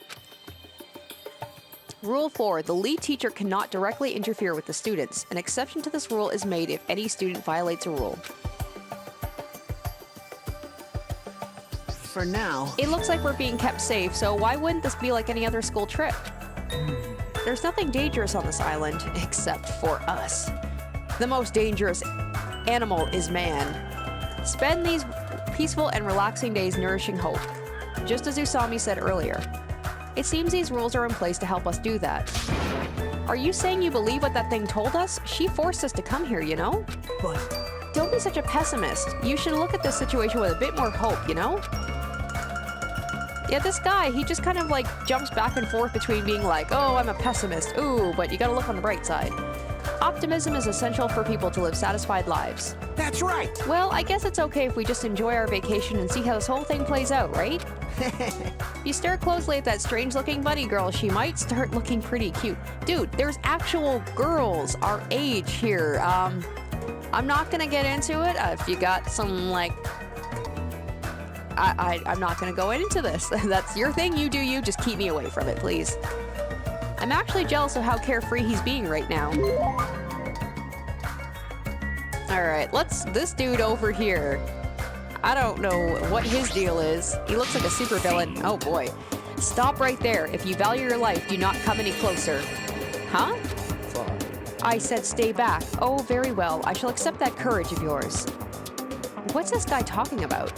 Rule 4. The lead teacher cannot directly interfere with the students. An exception to this rule is made if any student violates a rule. For now... It looks like we're being kept safe, so why wouldn't this be like any other school trip? There's nothing dangerous on this island, except for us. The most dangerous animal is man. Spend these peaceful and relaxing days nourishing hope. Just as Usami said earlier. It seems these rules are in place to help us do that. Are you saying you believe what that thing told us? She forced us to come here, you know? But Don't be such a pessimist. You should look at this situation with a bit more hope, you know? Yeah, this guy, he just kind of like jumps back and forth between being like, oh, I'm a pessimist, ooh, but you gotta look on the bright side. Optimism is essential for people to live satisfied lives. That's right. Well, I guess it's okay if we just enjoy our vacation and see how this whole thing plays out, right? If you stare closely at that strange-looking bunny girl, she might start looking pretty cute. Dude, there's actual girls our age here. I'm not gonna get into it. If you got some, like... I'm not gonna go into this. That's your thing, you do you. Just keep me away from it, please. I'm actually jealous of how carefree he's being right now. Alright, this dude over here. I don't know what his deal is. He looks like a supervillain. Oh boy. Stop right there. If you value your life, do not come any closer. Huh? I said stay back. Oh, very well. I shall accept that courage of yours. What's this guy talking about?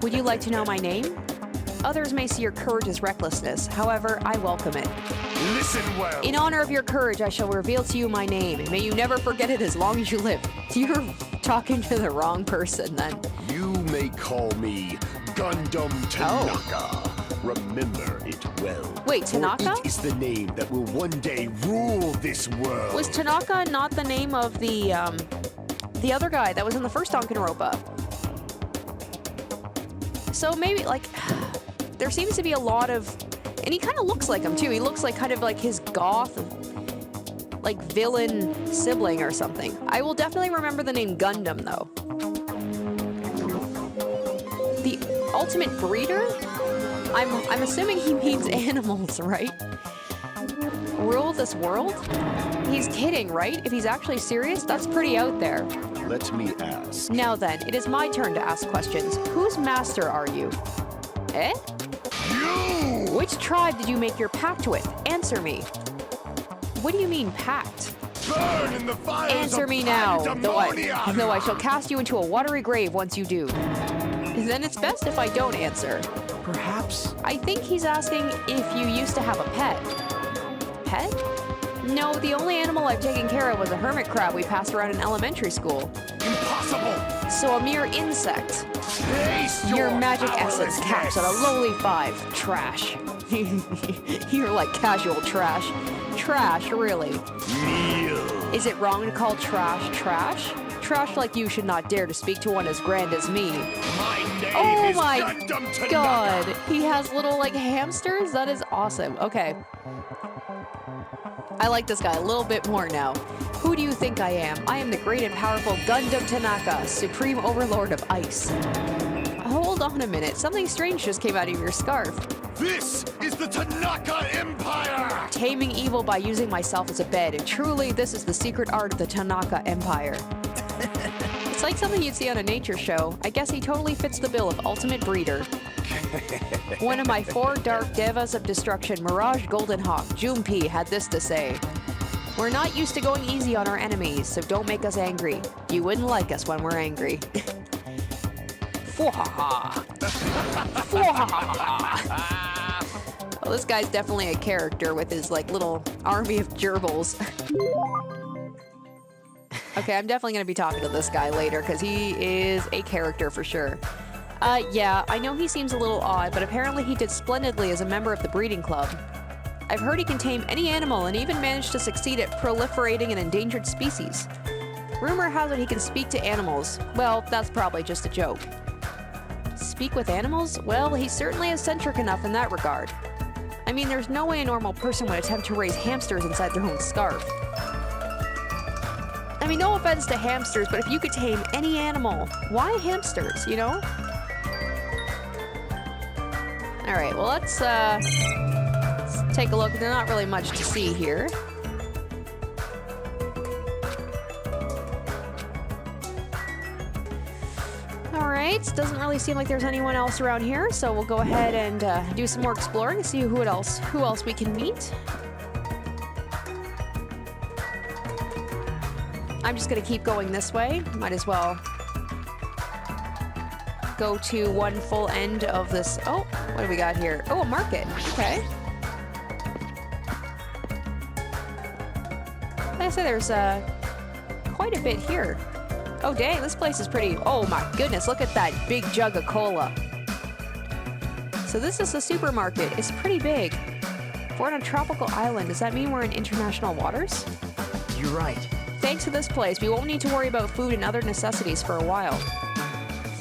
Would you like to know my name? Others may see your courage as recklessness. However, I welcome it. Listen well. In honor of your courage, I shall reveal to you my name, and may you never forget it as long as you live. You're talking to the wrong person, then. You may call me Gundam Tanaka. Remember it well. Wait, Tanaka? For it is the name that will one day rule this world. Was Tanaka not the name of the other guy that was in the first Danganronpa? So maybe, like, there seems to be a lot of... And he kind of looks like him, too. He looks like kind of like his goth, like, villain sibling or something. I will definitely remember the name Gundam, though. The ultimate breeder? I'm assuming he means animals, right? Rule this world? He's kidding, right? If he's actually serious, that's pretty out there. Let me ask. Now then, it is my turn to ask questions. Whose master are you? Eh? You! Which tribe did you make your pact with? Answer me. What do you mean, pact? Burn in the fires Answer of me now, though pandemonium! I shall cast you into a watery grave once you do. Then it's best if I don't answer. perhaps... I think he's asking if you used to have a pet. Pet? No, the only animal I've taken care of was a hermit crab we passed around in elementary school. Impossible! So a mere insect. Taste Your magic essence powerlessness. caps at a lowly 5. Trash. You're like casual trash. Trash, really. Kneel. Is it wrong to call trash trash? Trash like you should not dare to speak to one as grand as me. My name Oh is my Gundam Tanaka. God, he has little like hamsters? That is awesome. Okay. I like this guy a little bit more now. Who do you think I am? I am the great and powerful Gundam Tanaka, supreme overlord of ice. Hold on a minute. Something strange just came out of your scarf. This is the Tanaka Empire! Taming evil by using myself as a bed, and truly, this is the secret art of the Tanaka Empire. It's like something you'd see on a nature show. I guess he totally fits the bill of ultimate breeder. One of my 4 dark devas of destruction, Mirage Goldenhawk, Junpei, had this to say. We're not used to going easy on our enemies, so don't make us angry. You wouldn't like us when we're angry. Fwahaha. Fwahaha. Well, this guy's definitely a character with his like little army of gerbils. Okay, I'm definitely going to be talking to this guy later because he is a character for sure. Yeah, I know he seems a little odd, but apparently he did splendidly as a member of the breeding club. I've heard he can tame any animal and even managed to succeed at proliferating an endangered species. Rumor has it he can speak to animals. Well, that's probably just a joke. Speak with animals? Well, he's certainly eccentric enough in that regard. I mean, there's no way a normal person would attempt to raise hamsters inside their own scarf. I mean, no offense to hamsters, but if you could tame any animal, why hamsters, you know? Alright, well let's take a look. There's not really much to see here. Alright, doesn't really seem like there's anyone else around here, so we'll go ahead and do some more exploring and see who else we can meet. I'm just gonna keep going this way. Might as well go to one full end of this. Oh, what do we got here? Oh, a market. Okay. Like I said, there's quite a bit here. Oh, dang, this place is pretty. Oh my goodness, look at that big jug of cola. So this is a supermarket. It's pretty big. If we're on a tropical island, does that mean we're in international waters? You're right. Thanks to this place, we won't need to worry about food and other necessities for a while.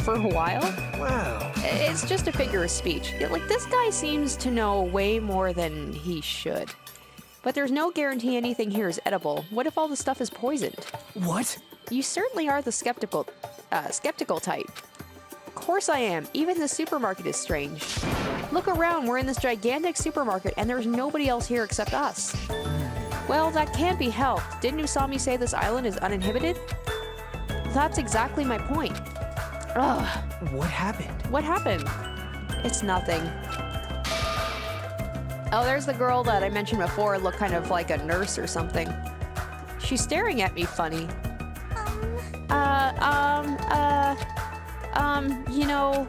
For a while? Wow. It's just a figure of speech. Like, this guy seems to know way more than he should. But there's no guarantee anything here is edible. What if all the stuff is poisoned? What? You certainly are the skeptical type. Of course I am. Even the supermarket is strange. Look around, we're in this gigantic supermarket and there's nobody else here except us. Well, that can't be helped. Didn't Usami say this island is uninhibited? That's exactly my point. Ugh. What happened? What happened? It's nothing. Oh, there's the girl that I mentioned before, looked kind of like a nurse or something. She's staring at me funny. You know...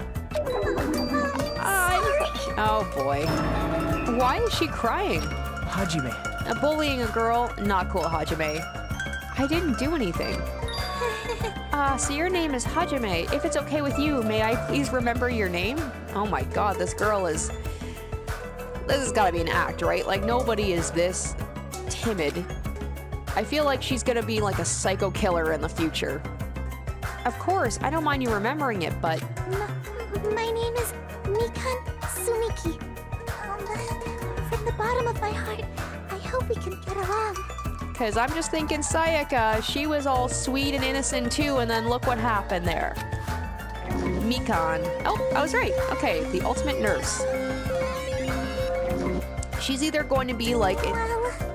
Oh boy. Why is she crying? Hajime. Bullying a girl? Not cool, Hajime. I didn't do anything. So your name is Hajime. If it's okay with you, may I please remember your name? Oh my god, this girl is... This has gotta be an act, right? Like, nobody is this timid. I feel like she's gonna be like a psycho killer in the future. Of course, I don't mind you remembering it, but... My name is Mikan Sumiki. From the bottom of my heart, I hope we can get along. Because I'm just thinking Sayaka, she was all sweet and innocent too, and then look what happened there. Mikan. Oh, I was right. Okay, the ultimate nurse. She's either going to be like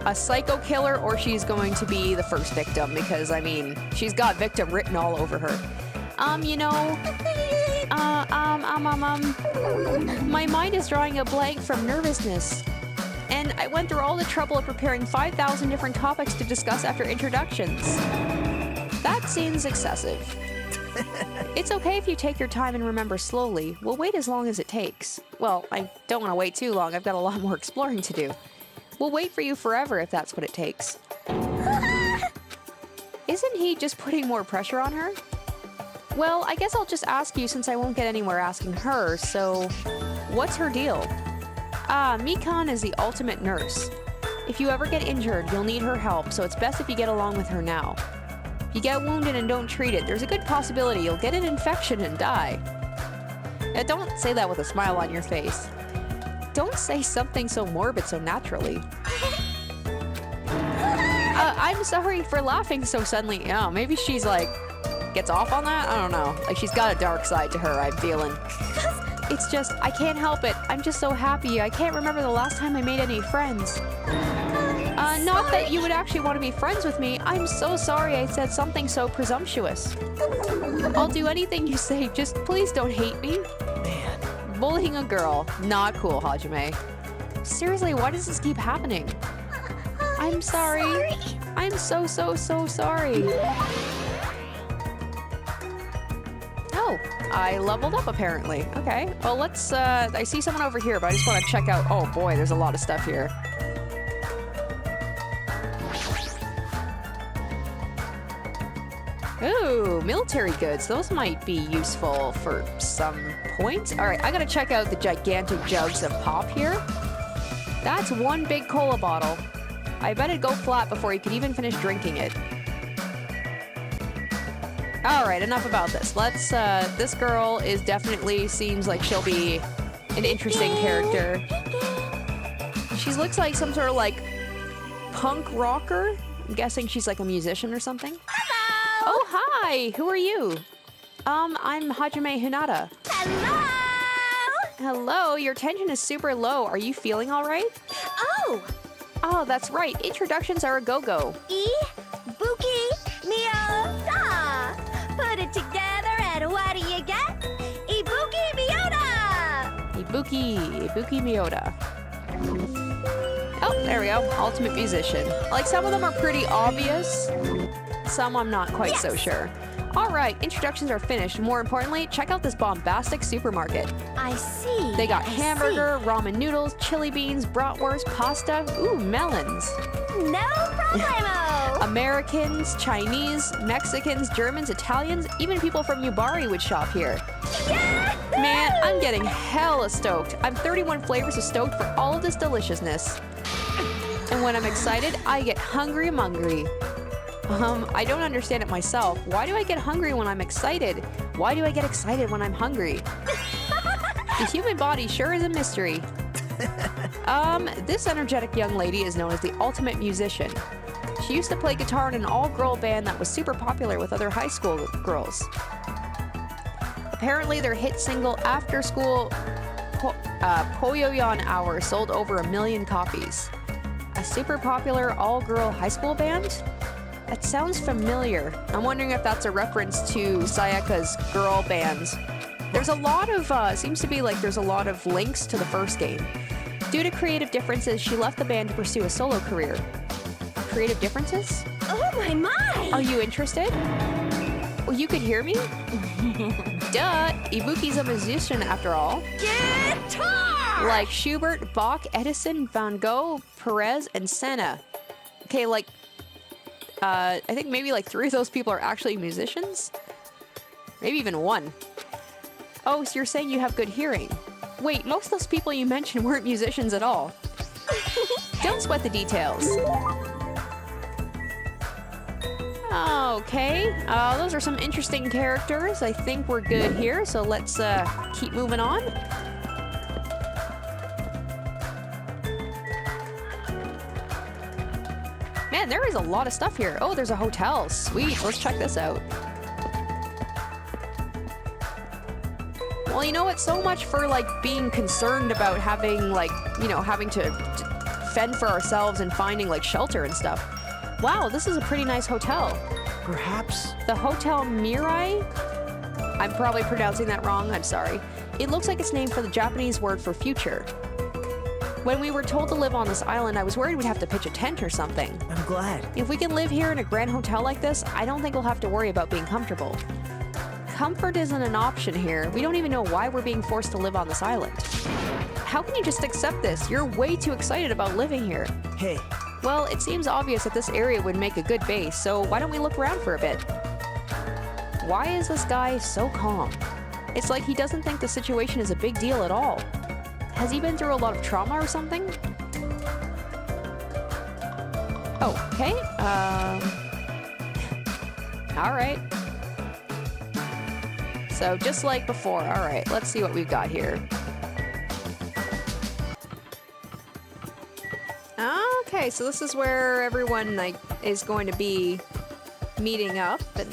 a psycho killer or she's going to be the first victim because, I mean, she's got victim written all over her. You know, my mind is drawing a blank from nervousness. And I went through all the trouble of preparing 5,000 different topics to discuss after introductions. That seems excessive. It's okay if you take your time and remember slowly. We'll wait as long as it takes. Well, I don't want to wait too long. I've got a lot more exploring to do. We'll wait for you forever if that's what it takes. Isn't he just putting more pressure on her? Well, I guess I'll just ask you since I won't get anywhere asking her, so what's her deal? Mikan is the ultimate nurse. If you ever get injured, you'll need her help, so it's best if you get along with her now. If You get wounded and don't treat it, there's a good possibility you'll get an infection and die. Now, don't say that with a smile on your face. Don't say something so morbid so naturally. I'm sorry for laughing so suddenly. Oh, maybe she's like, gets off on that? I don't know. Like, she's got a dark side to her, I'm feeling. It's just, I can't help it. I'm just so happy. I can't remember the last time I made any friends. Not that you would actually want to be friends with me. I'm so sorry I said something so presumptuous. I'll do anything you say, just please don't hate me. Man, Bullying a girl. Not cool, Hajime. Seriously, why does this keep happening? I'm sorry. I'm so sorry. Oh, I leveled up apparently. Okay, well let's, I see someone over here, but I just want to check out. Oh boy, there's a lot of stuff here. Ooh, military goods. Those might be useful for some point. All right, I gotta check out the gigantic jugs of pop here. That's one big cola bottle. I bet it'd go flat before you could even finish drinking it. All right, enough about this. Let's, this girl is definitely seems like she'll be an interesting character. She looks like some sort of like punk rocker. I'm guessing she's like a musician or something. Oh, hi! Who are you? I'm Hajime Hinata. Hello! Hello, your tension is super low. Are you feeling all right? Oh! Oh, that's right. Introductions are a go-go. Ibuki Miyota! Put it together and what do you get? Ibuki Miyota! Ibuki Miyota. Oh, there we go. Ultimate musician. Like, some of them are pretty obvious. Some I'm not quite so sure. All right, introductions are finished. More importantly, check out this bombastic supermarket. I see. They got hamburger, ramen noodles, chili beans, bratwurst, pasta, ooh, melons. No problemo! Americans, Chinese, Mexicans, Germans, Italians, even people from Yubari would shop here. Yeah! Man, I'm getting hella stoked. I'm 31 flavors of stoked for all of this deliciousness. And when I'm excited, I get hungry-mongry. I don't understand it myself. Why do I get hungry when I'm excited? Why do I get excited when I'm hungry? The human body sure is a mystery. This energetic young lady is known as the ultimate musician. She used to play guitar in an all-girl band that was super popular with other high school girls. Apparently, their hit single After School Poyoyon Hour sold over 1 million copies. A super popular all-girl high school band? That sounds familiar. I'm wondering if that's a reference to Sayaka's girl band. There's a lot of, seems to be like there's a lot of links to the first game. Due to creative differences, she left the band to pursue a solo career. Creative differences? Oh my! Are you interested? Well, you could hear me? Duh! Ibuki's a musician after all. Guitar! Like Schubert, Bach, Edison, Van Gogh, Perez, and Senna. Okay, like, I think maybe like 3 of those people are actually musicians? Maybe even 1. Oh, so you're saying you have good hearing. Wait, most of those people you mentioned weren't musicians at all. Don't sweat the details. Okay, those are some interesting characters. I think we're good here, so let's keep moving on. Man, there is a lot of stuff here. Oh, there's a hotel. Sweet, let's check this out. Well, you know what? So much for, like, being concerned about having, like, you know, having to fend for ourselves and finding, like, shelter and stuff. Wow, this is a pretty nice hotel. perhaps? The Hotel Mirai? I'm probably pronouncing that wrong, I'm sorry. It looks like it's named for the Japanese word for future. When we were told to live on this island, I was worried we'd have to pitch a tent or something. I'm glad. If we can live here in a grand hotel like this, I don't think we'll have to worry about being comfortable. Comfort isn't an option here. We don't even know why we're being forced to live on this island. How can you just accept this? You're way too excited about living here. Hey. Well, it seems obvious that this area would make a good base, so why don't we look around for a bit? Why is this guy so calm? It's like he doesn't think the situation is a big deal at all. Has he been through a lot of trauma or something? Oh, okay. Alright. So, just like before. Alright, let's see what we've got here. Okay, so this is where everyone, like, is going to be meeting up, and...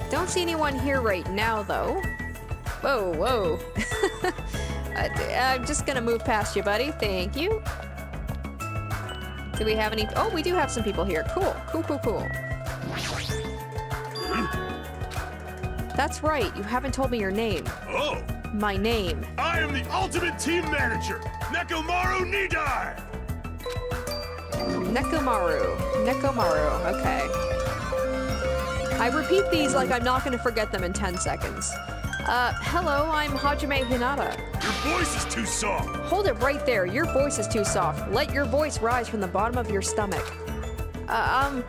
Don't see anyone here right now, though. Whoa, whoa. I'm just gonna move past you, buddy. Thank you. Do we have any... Oh, we do have some people here. Cool. Cool, cool, cool. That's right. You haven't told me your name. Oh! My name. I am the ultimate team manager, Nekomaru Nidai! Nekomaru. Nekomaru. Okay. I repeat these like I'm not gonna forget them in 10 seconds. Hello, I'm Hajime Hinata. Your voice is too soft! Hold it right there. Your voice is too soft. Let your voice rise from the bottom of your stomach. I'm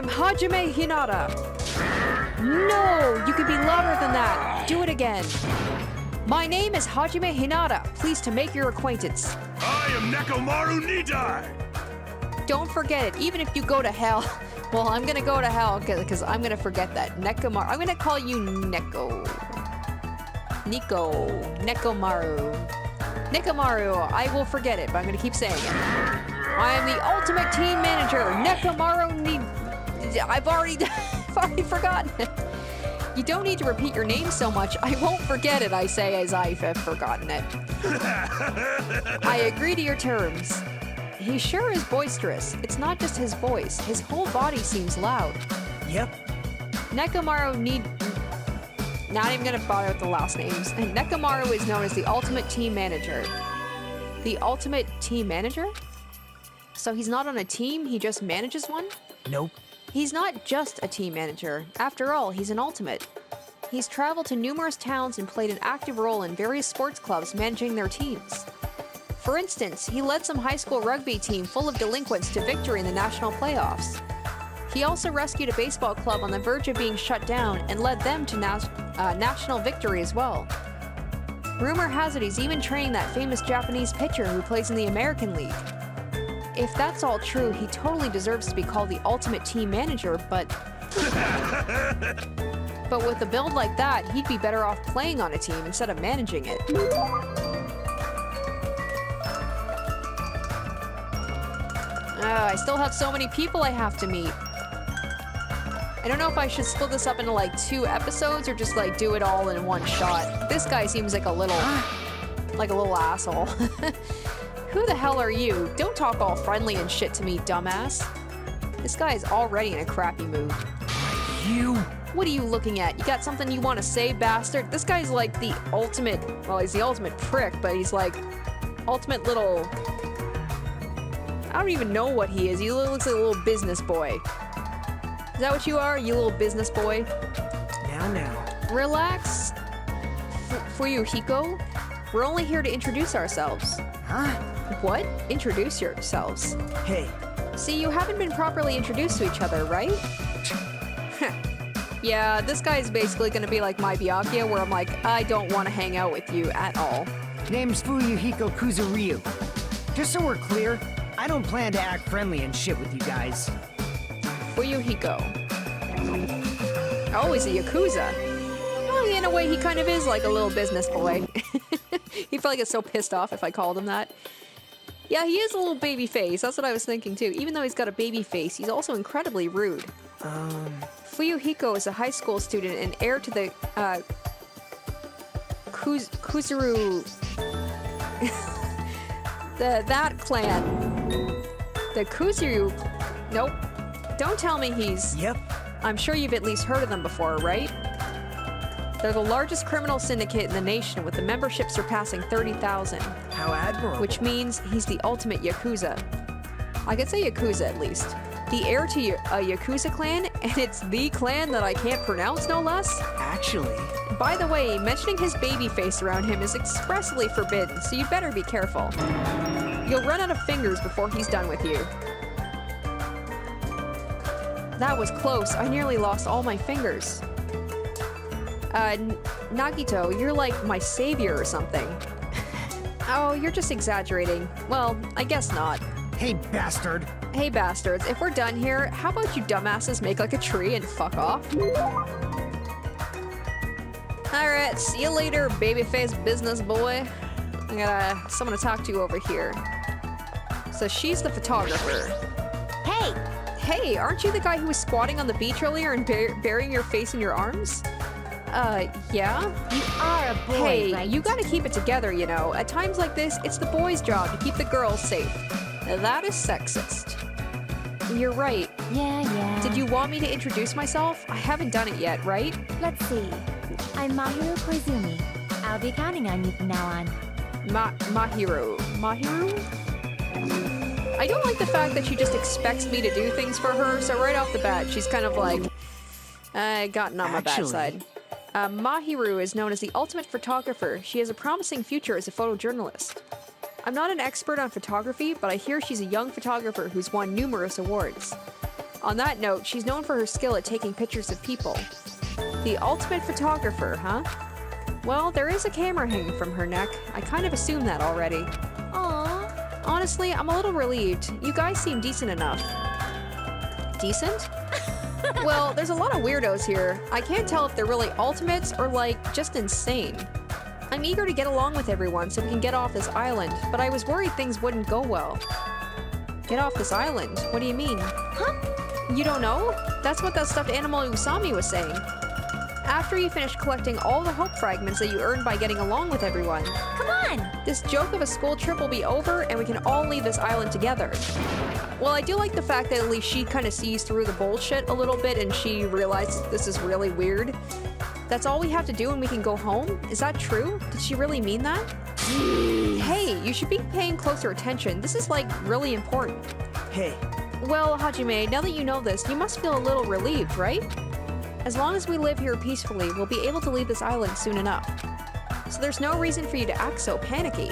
Hajime Hinata. No, you can be louder than that. Do it again. My name is Hajime Hinata. Pleased to make your acquaintance. I am Nekomaru Nidai! Don't forget it, even if you go to hell. Well, I'm gonna go to hell because I'm gonna forget that. Nekomaru. I'm gonna call you Neko. Nekomaru. Nekomaru. I will forget it, but I'm gonna keep saying it. I am the ultimate team manager, Nekomaru I've already forgotten it. You don't need to repeat your name so much. I won't forget it, I say as I've forgotten it. I agree to your terms. He sure is boisterous. It's not just his voice. His whole body seems loud. Yep. Nekomaru Not even gonna bother with the last names. And Nekomaru is known as the ultimate team manager. The ultimate team manager? So he's not on a team, he just manages one? Nope. He's not just a team manager. After all, he's an ultimate. He's traveled to numerous towns and played an active role in various sports clubs managing their teams. For instance, he led some high school rugby team full of delinquents to victory in the national playoffs. He also rescued a baseball club on the verge of being shut down and led them to national victory as well. Rumor has it he's even training that famous Japanese pitcher who plays in the American League. If that's all true, he totally deserves to be called the ultimate team manager, but with a build like that, he'd be better off playing on a team instead of managing it. I still have so many people I have to meet. I don't know if I should split this up into like 2 episodes or just like do it all in one shot. This guy seems like a little asshole. Who the hell are you? Don't talk all friendly and shit to me, dumbass. This guy is already in a crappy mood. You? What are you looking at? You got something you want to say, bastard? This guy's like the ultimate, well, he's the ultimate prick, but he's like ultimate little... I don't even know what he is. He looks like a little business boy. Is that what you are, you little business boy? Now. Relax, Fuyuhiko. We're only here to introduce ourselves. Huh? What? Introduce yourselves. Hey. See, you haven't been properly introduced to each other, right? Yeah, this guy's basically gonna be like my Byakuya, where I'm like, I don't want to hang out with you at all. Name's Fuyuhiko Kuzuryu. Just so we're clear, I don't plan to act friendly and shit with you guys. Fuyuhiko. Oh, he's a Yakuza. Well, in a way, he kind of is like a little business boy. He'd probably get so pissed off if I called him that. Yeah, he is a little baby face. That's what I was thinking too. Even though he's got a baby face, he's also incredibly rude. Fuyuhiko is a high school student and heir to the Kuzuru that clan. The Kuzuru. Nope. Don't tell me he's... Yep. I'm sure you've at least heard of them before, right? They're the largest criminal syndicate in the nation, with the membership surpassing 30,000. How admirable. Which means he's the ultimate Yakuza. I could say Yakuza at least. The heir to a Yakuza clan, and it's the clan that I can't pronounce, no less. Actually. By the way, mentioning his baby face around him is expressly forbidden, so you better be careful. You'll run out of fingers before he's done with you. That was close. I nearly lost all my fingers. Nagito, you're like my savior or something. Oh, you're just exaggerating. Well, I guess not. Hey, bastard. Hey bastards, if we're done here, how about you dumbasses make like a tree and fuck off? Alright, see you later, babyface business boy. I got someone to talk to over here. So she's the photographer. Hey! Hey, aren't you the guy who was squatting on the beach earlier and burying your face in your arms? Yeah? You are a boy, Hey, right? you gotta keep it together, you know. At times like this, it's the boys' job to keep the girls safe. That is sexist. You're right. Yeah. Did you want me to introduce myself? I haven't done it yet, right? Let's see. I'm Mahiru Koizumi. I'll be counting on you from now on. Mahiru? I don't like the fact that she just expects me to do things for her, so right off the bat, she's kind of like, gotten on my bad side. Mahiru is known as the ultimate photographer. She has a promising future as a photojournalist. I'm not an expert on photography, but I hear she's a young photographer who's won numerous awards. On that note, she's known for her skill at taking pictures of people. The ultimate photographer, huh? Well, there is a camera hanging from her neck. I kind of assumed that already. Aww. Honestly, I'm a little relieved. You guys seem decent enough. Decent? Well, there's a lot of weirdos here. I can't tell if they're really ultimates or, like, just insane. I'm eager to get along with everyone so we can get off this island, but I was worried things wouldn't go well. Get off this island? What do you mean? Huh? You don't know? That's what that stuffed animal Usami was saying. After you finish collecting all the hope fragments that you earned by getting along with everyone, Come on! this joke of a school trip will be over and we can all leave this island together. Well, I do like the fact that at least she kind of sees through the bullshit a little bit and she realizes this is really weird. That's all we have to do and we can go home? Is that true? Did she really mean that? Hey, you should be paying closer attention. This is, like, really important. Hey, Well, Hajime, now that you know this, you must feel a little relieved, right? As long as we live here peacefully, we'll be able to leave this island soon enough. So there's no reason for you to act so panicky.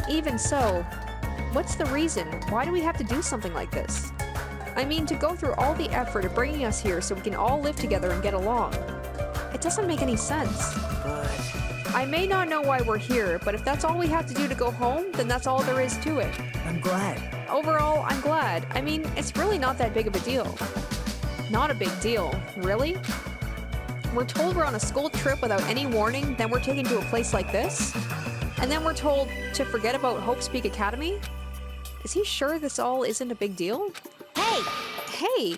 Even so, what's the reason? Why do we have to do something like this? I mean, to go through all the effort of bringing us here so we can all live together and get along. It doesn't make any sense. but I may not know why we're here, but if that's all we have to do to go home, then that's all there is to it. I'm glad. Overall, I'm glad. I mean, it's really not that big of a deal. Not a big deal, really? We're told we're on a school trip without any warning, then we're taken to a place like this? And then we're told to forget about Hope's Peak Academy? Is he sure this all isn't a big deal? Hey! Hey!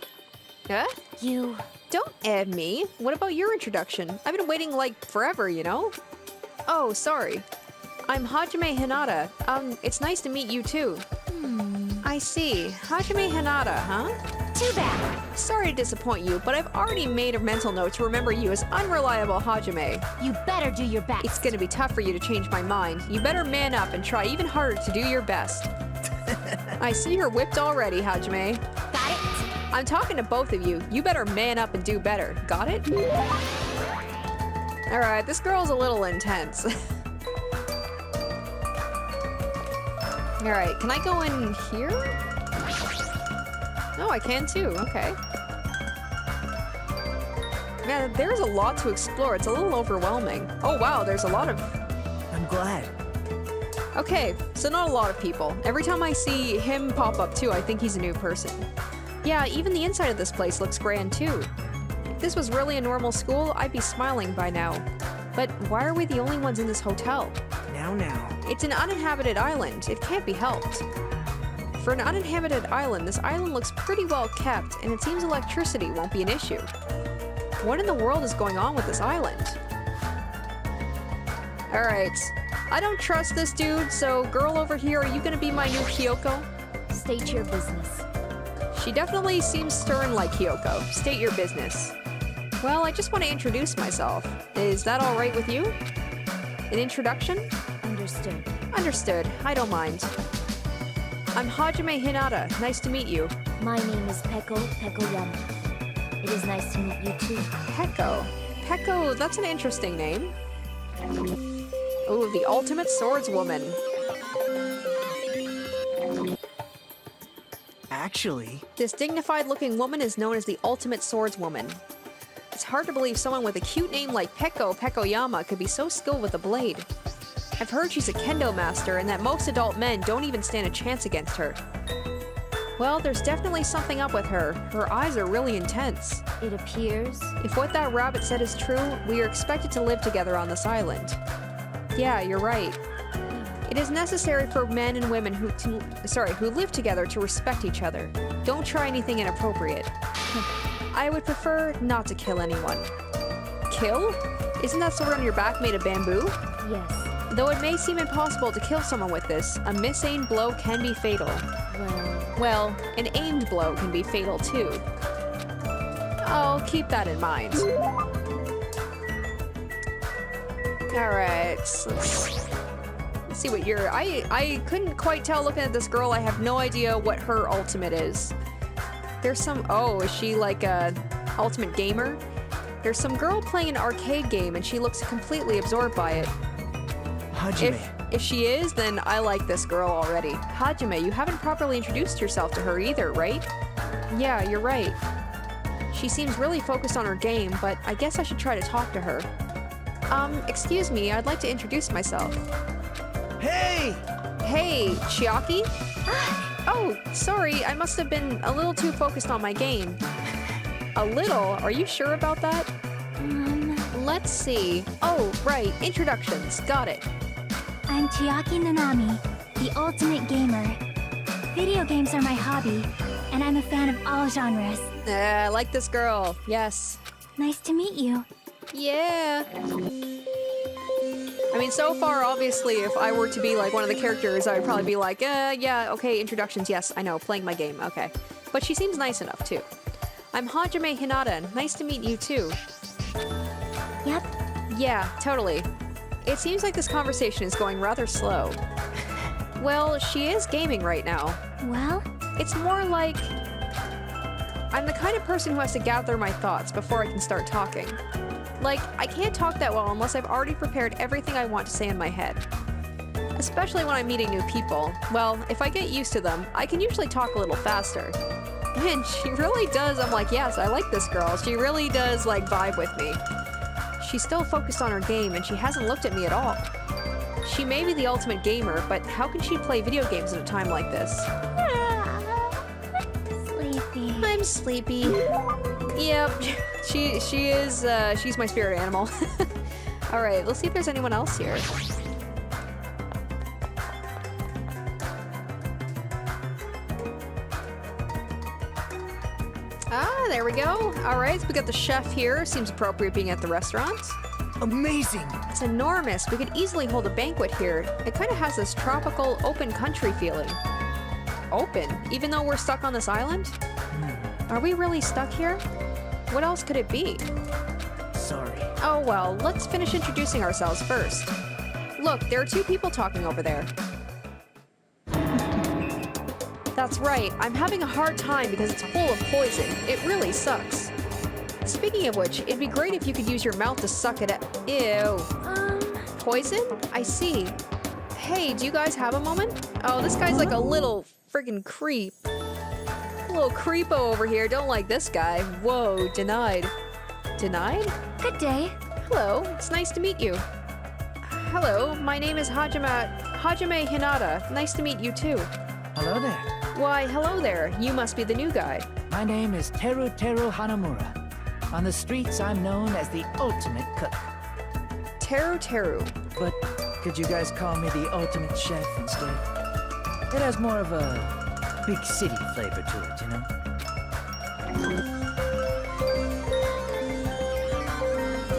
You... Don't add me. What about your introduction? I've been waiting, like, forever, you know? Oh, sorry. I'm Hajime Hinata. It's nice to meet you, too. I see. Hajime Hinata, huh? Too bad. Sorry to disappoint you, but I've already made a mental note to remember you as unreliable Hajime. You better do your best. It's gonna be tough for you to change my mind. You better man up and try even harder to do your best. I see you're whipped already, Hajime. Got it? I'm talking to both of you. You better man up and do better. Got it? Alright, this girl's a little intense. Alright, can I go in here? Oh, I can too. Okay. Man, there's a lot to explore. It's a little overwhelming. Oh wow, there's a lot of... I'm glad. Okay, so not a lot of people. Every time I see him pop up too, I think he's a new person. Yeah, even the inside of this place looks grand too. If this was really a normal school, I'd be smiling by now. But why are we the only ones in this hotel? Now. It's an uninhabited island. It can't be helped. For an uninhabited island, this island looks pretty well kept, and it seems electricity won't be an issue. What in the world is going on with this island? Alright. I don't trust this dude, so girl over here, are you gonna be my new Kyoko? State your business. She definitely seems stern like Kyoko. State your business. Well, I just want to introduce myself. Is that alright with you? An introduction? Understood. Understood. I don't mind. I'm Hajime Hinata. Nice to meet you. My name is Peko Yama. It is nice to meet you too. Peko. Peko, that's an interesting name. Ooh, the ultimate swordswoman. Actually, This dignified-looking woman is known as the ultimate swordswoman. It's hard to believe someone with a cute name like Pekoyama could be so skilled with a blade. I've heard she's a kendo master and that most adult men don't even stand a chance against her. Well, there's definitely something up with her. Her eyes are really intense. It appears. If what that rabbit said is true, we are expected to live together on this island. Yeah, you're right. It is necessary for men and women who live together to respect each other. Don't try anything inappropriate. I would prefer not to kill anyone. Kill? Isn't that sword on your back made of bamboo? Yes. Though it may seem impossible to kill someone with this, a misaimed blow can be fatal. Well, an aimed blow can be fatal too. I'll keep that in mind. Alright, let's see what your... I couldn't quite tell looking at this girl. I have no idea what her ultimate is. There's some... Oh, is she like a ultimate gamer? There's some girl playing an arcade game and she looks completely absorbed by it. Hajime. If she is, then I like this girl already. Hajime, you haven't properly introduced yourself to her either, right? Yeah, you're right. She seems really focused on her game, but I guess I should try to talk to her. Excuse me, I'd like to introduce myself. Hey! Hey, Chiaki? Oh, sorry, I must have been a little too focused on my game. A little? Are you sure about that? Let's see. Oh, right, introductions. Got it. I'm Chiaki Nanami, the ultimate gamer. Video games are my hobby, and I'm a fan of all genres. I like this girl. Yes. Nice to meet you. Yeah. I mean, so far, obviously, if I were to be like one of the characters, I would probably be like, yeah, okay, introductions, yes, I know, playing my game, okay. But she seems nice enough, too. I'm Hajime Hinata, and nice to meet you, too. Yep. Yeah, totally. It seems like this conversation is going rather slow. Well, she is gaming right now. Well? It's more like... I'm the kind of person who has to gather my thoughts before I can start talking. Like, I can't talk that well unless I've already prepared everything I want to say in my head. Especially when I'm meeting new people. Well, if I get used to them, I can usually talk a little faster. And she really does, I'm like, yes, I like this girl. She really does, like, vibe with me. She's still focused on her game, and she hasn't looked at me at all. She may be the ultimate gamer, but how can she play video games at a time like this? Sleepy. I'm sleepy. Yep, she's my spirit animal. All right, let's see if there's anyone else here. Ah, there we go. All right, so we got the chef here. Seems appropriate being at the restaurant. Amazing! It's enormous. We could easily hold a banquet here. It kind of has this tropical, open country feeling. Open? Even though we're stuck on this island? Are we really stuck here? What else could it be? Sorry. Oh well, let's finish introducing ourselves first. Look, there are two people talking over there. That's right, I'm having a hard time because it's full of poison. It really sucks. Speaking of which, it'd be great if you could use your mouth to suck it up. Ew. Poison? I see. Hey, do you guys have a moment? Oh, this guy's like a little friggin' creep. A little creepo over here. Don't like this guy. Whoa, denied. Denied? Good day. Hello, it's nice to meet you. Hello, my name is Hajime Hinata. Nice to meet you too. Hello there. Why, hello there. You must be the new guy. My name is Teru Hanamura. On the streets, I'm known as the ultimate cook. Teru. But could you guys call me the ultimate chef instead? It has more of a big city flavor to it, you know?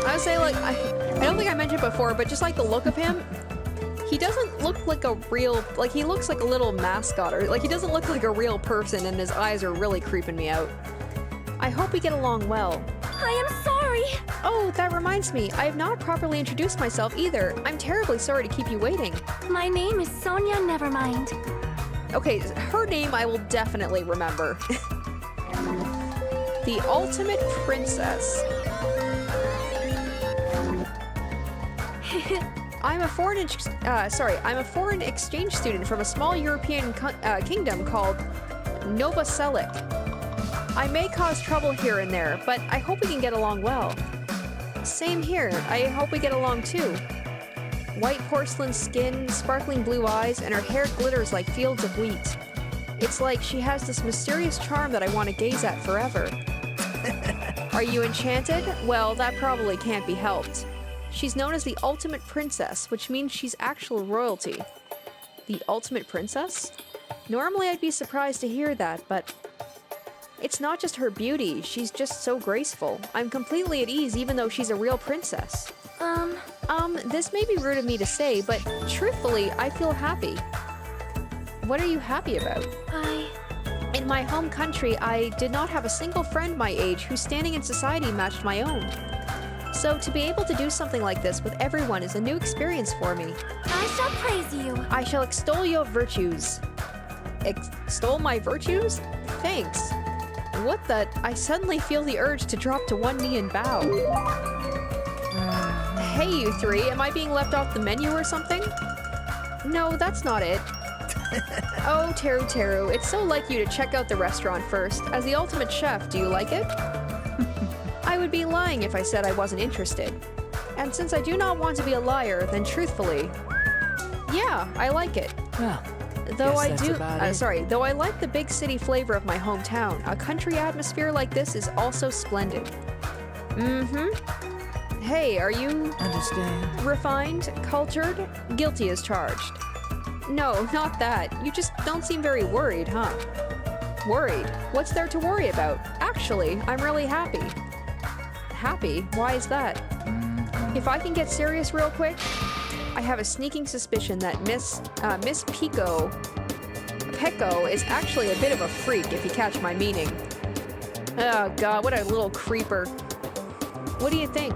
I would say, like, I don't think I mentioned before, but just like the look of him, he doesn't look like a real, like he looks like a little mascot, or like he doesn't look like a real person, and his eyes are really creeping me out. I hope we get along well. I am sorry. Oh, that reminds me, I have not properly introduced myself either. I'm terribly sorry to keep you waiting. My name is Sonia Nevermind. Okay, her name I will definitely remember. The ultimate princess. I'm a foreign exchange student from a small European kingdom called Nova Selic. I may cause trouble here and there, but I hope we can get along well. Same here. I hope we get along too. White porcelain skin, sparkling blue eyes, and her hair glitters like fields of wheat. It's like she has this mysterious charm that I want to gaze at forever. Are you enchanted? Well, that probably can't be helped. She's known as the ultimate princess, which means she's actual royalty. The ultimate princess? Normally I'd be surprised to hear that, but it's not just her beauty, she's just so graceful. I'm completely at ease even though she's a real princess. This may be rude of me to say, but truthfully, I feel happy. What are you happy about? In my home country, I did not have a single friend my age whose standing in society matched my own. So to be able to do something like this with everyone is a new experience for me. I shall praise you. I shall extol your virtues. Extol my virtues? Thanks. What the? I suddenly feel the urge to drop to one knee and bow. Hey, you three, am I being left off the menu or something? No, that's not it. Oh, Teru, it's so like you to check out the restaurant first. As the ultimate chef, do you like it? I would be lying if I said I wasn't interested. And since I do not want to be a liar, then truthfully, yeah, I like it. Well, Though I that's do, about it. though I like the big city flavor of my hometown, a country atmosphere like this is also splendid. Hey, are you Understand? refined, cultured, guilty as charged? No, not that. You just don't seem very worried, huh? Worried? What's there to worry about? Actually, I'm really happy. Happy? Why is that? If I can get serious real quick, I have a sneaking suspicion that Miss Pecco is actually a bit of a freak, if you catch my meaning. Oh god, what a little creeper. What do you think?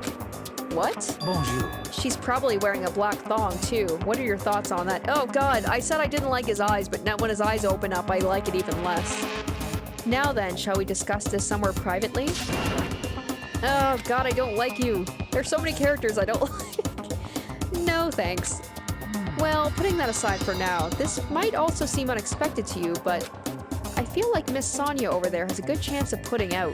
What? Bonjour. She's probably wearing a black thong, too. What are your thoughts on that? Oh god, I said I didn't like his eyes, but now when his eyes open up, I like it even less. Now then, shall we discuss this somewhere privately? Oh god, I don't like you. There's so many characters I don't like. No, thanks. Well, putting that aside for now, this might also seem unexpected to you, but I feel like Miss Sonia over there has a good chance of putting out.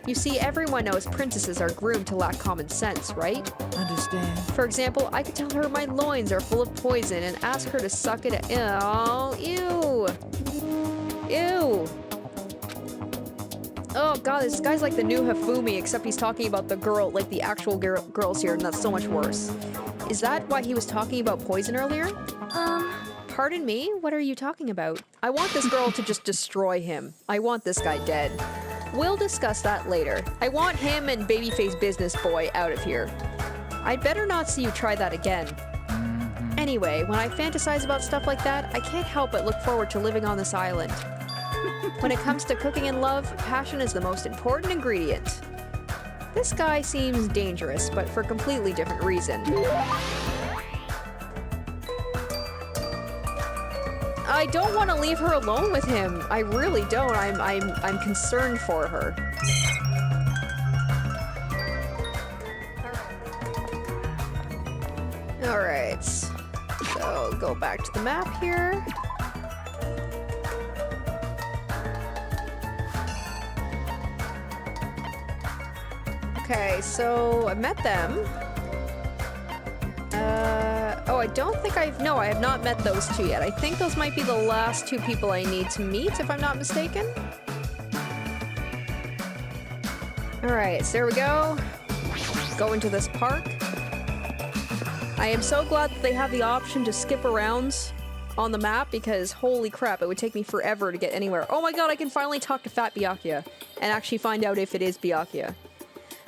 You see, everyone knows princesses are groomed to lack common sense, right? Understand? For example, I could tell her my loins are full of poison and ask her to suck it. Oh, ew. Ew. Oh god, this guy's like the new Hifumi, except he's talking about the girl, like the actual girls here, and that's so much worse. Is that why he was talking about poison earlier? Pardon me? What are you talking about? I want this girl to just destroy him. I want this guy dead. We'll discuss that later. I want him and babyface business boy out of here. I'd better not see you try that again. Anyway, when I fantasize about stuff like that, I can't help but look forward to living on this island. When it comes to cooking and love, passion is the most important ingredient. This guy seems dangerous, but for a completely different reason. I don't want to leave her alone with him. I really don't. I'm concerned for her. All right. So go back to the map here. Okay, so I met them. Oh, I don't think I have not met those two yet. I think those might be the last two people I need to meet, if I'm not mistaken. Alright, so there we go. Go into this park. I am so glad that they have the option to skip around on the map, because holy crap, it would take me forever to get anywhere. Oh my god, I can finally talk to Fat Byakuya and actually find out if it is Byakuya.